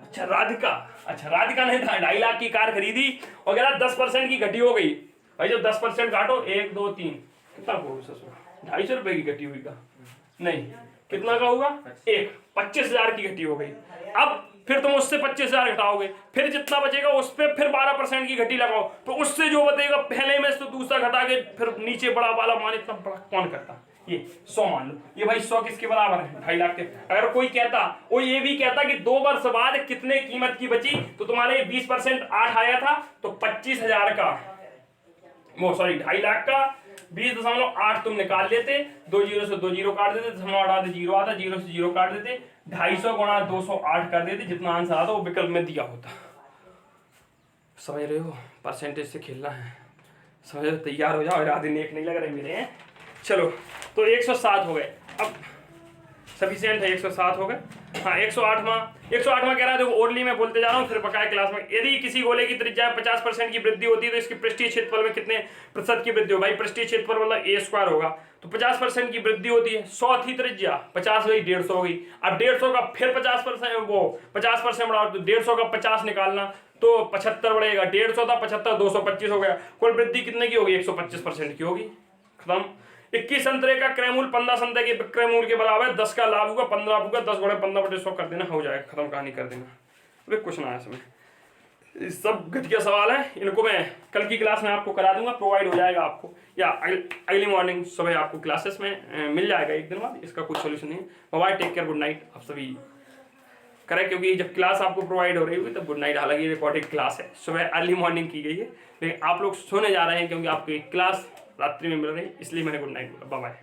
अच्छा राधिका। अच्छा, राधिका ने 2.5 लाख की कार खरीदी और कह रहा 10% की घटी हो गई। भाई जब 10% काटो 1 2 3 कितना होगा ससुर? 250 रुपए की घटी हुई का नहीं, कितना का होगा? 25,000 की घटी हो गई। अब फिर तुम उससे 25,000 घटाओगे, फिर जितना बचेगा उस पर फिर 12% की घटी लगाओ, तो उससे जो बचेगा पहले में से तो दूसरा घटा के फिर नीचे बड़ा वाला मान, इतना बड़ा कौन करता? ये 100 मान लो, ये भाई 100 किसके बराबर है? 2.5 लाख के। अगर कोई कहता, वो ये भी कहता कि 2 वर्ष बाद कितने कीमत की बची, तो तुम्हारे 20% 8 आया था, तो 25,000 का, वो सॉरी 2.5 लाख का 20.8 तुम निकाल लेते, 2 जीरो से 2 जीरो काट देते, दशमलव हटा दे जीरो आता, जीरो से जीरो काट देते, 250 गुणा 208 कर देते, जितना आंसर आता वो विकल्प में दिया होता। समझ रहे हो? परसेंटेज से खेलना है, समझ रहे हो? तैयार हो जाओ, इरादे नेक नहीं लग रहे मेरे हैं। चलो तो 107 हो गए, अब सफिशिएंट है, 107 हो गए। हाँ 108वां कह रहा है, देखो ओरली में बोलते जा रहा हूँ, फिर बकाया क्लास में। यदि किसी गोले की त्रिज्या 50% की वृद्धि होती है तो इसकी पृष्ठीय क्षेत्रफल में कितने प्रतिशत की वृद्धि हो? भाई पृष्ठीय क्षेत्रफल मतलब a² होगा, तो 50% की वृद्धि होती है। 100 थी त्रिज्या, 50 गई 150 हो गई। अब 150 का फिर 50%, वो 50% बढ़ाओ तो 150 का 50 निकालना तो 75 बढ़ेगा, 150 था 75, 225 हो गया। कुल वृद्धि कितने की होगी? 125% की होगी। खत्म। 21 संतरे का क्रय मूल्य 15 संतरे के विक्रय मूल्य के बराबर है, 10 का लाभ होगा, 15 होगा, 10 गुणे 15/100 कर देना, हो जाएगा, खत्म, कहानी कर देना। अबे कुछ ना है इसमें, सब घटिया सवाल है, इनको मैं कल की क्लास में आपको करा दूंगा, प्रोवाइड हो जाएगा आपको, या अगली मॉर्निंग सुबह आपको क्लासेस में मिल जाएगा, एक दिन बाद। इसका कुछ सोल्यूशन नहीं है। Bye, take care, good night. आप सभी करें, क्योंकि जब क्लास आपको प्रोवाइड हो रही होगी तब गुड नाइट। हालांकि रिकॉर्डेड क्लास है, सुबह अर्ली मॉर्निंग की गई है, लेकिन आप लोग सोने जा रहे हैं क्योंकि आपकी क्लास रात्रि में मिल रही है, इसलिए मैंने गुड नाइट बोला। Bye bye.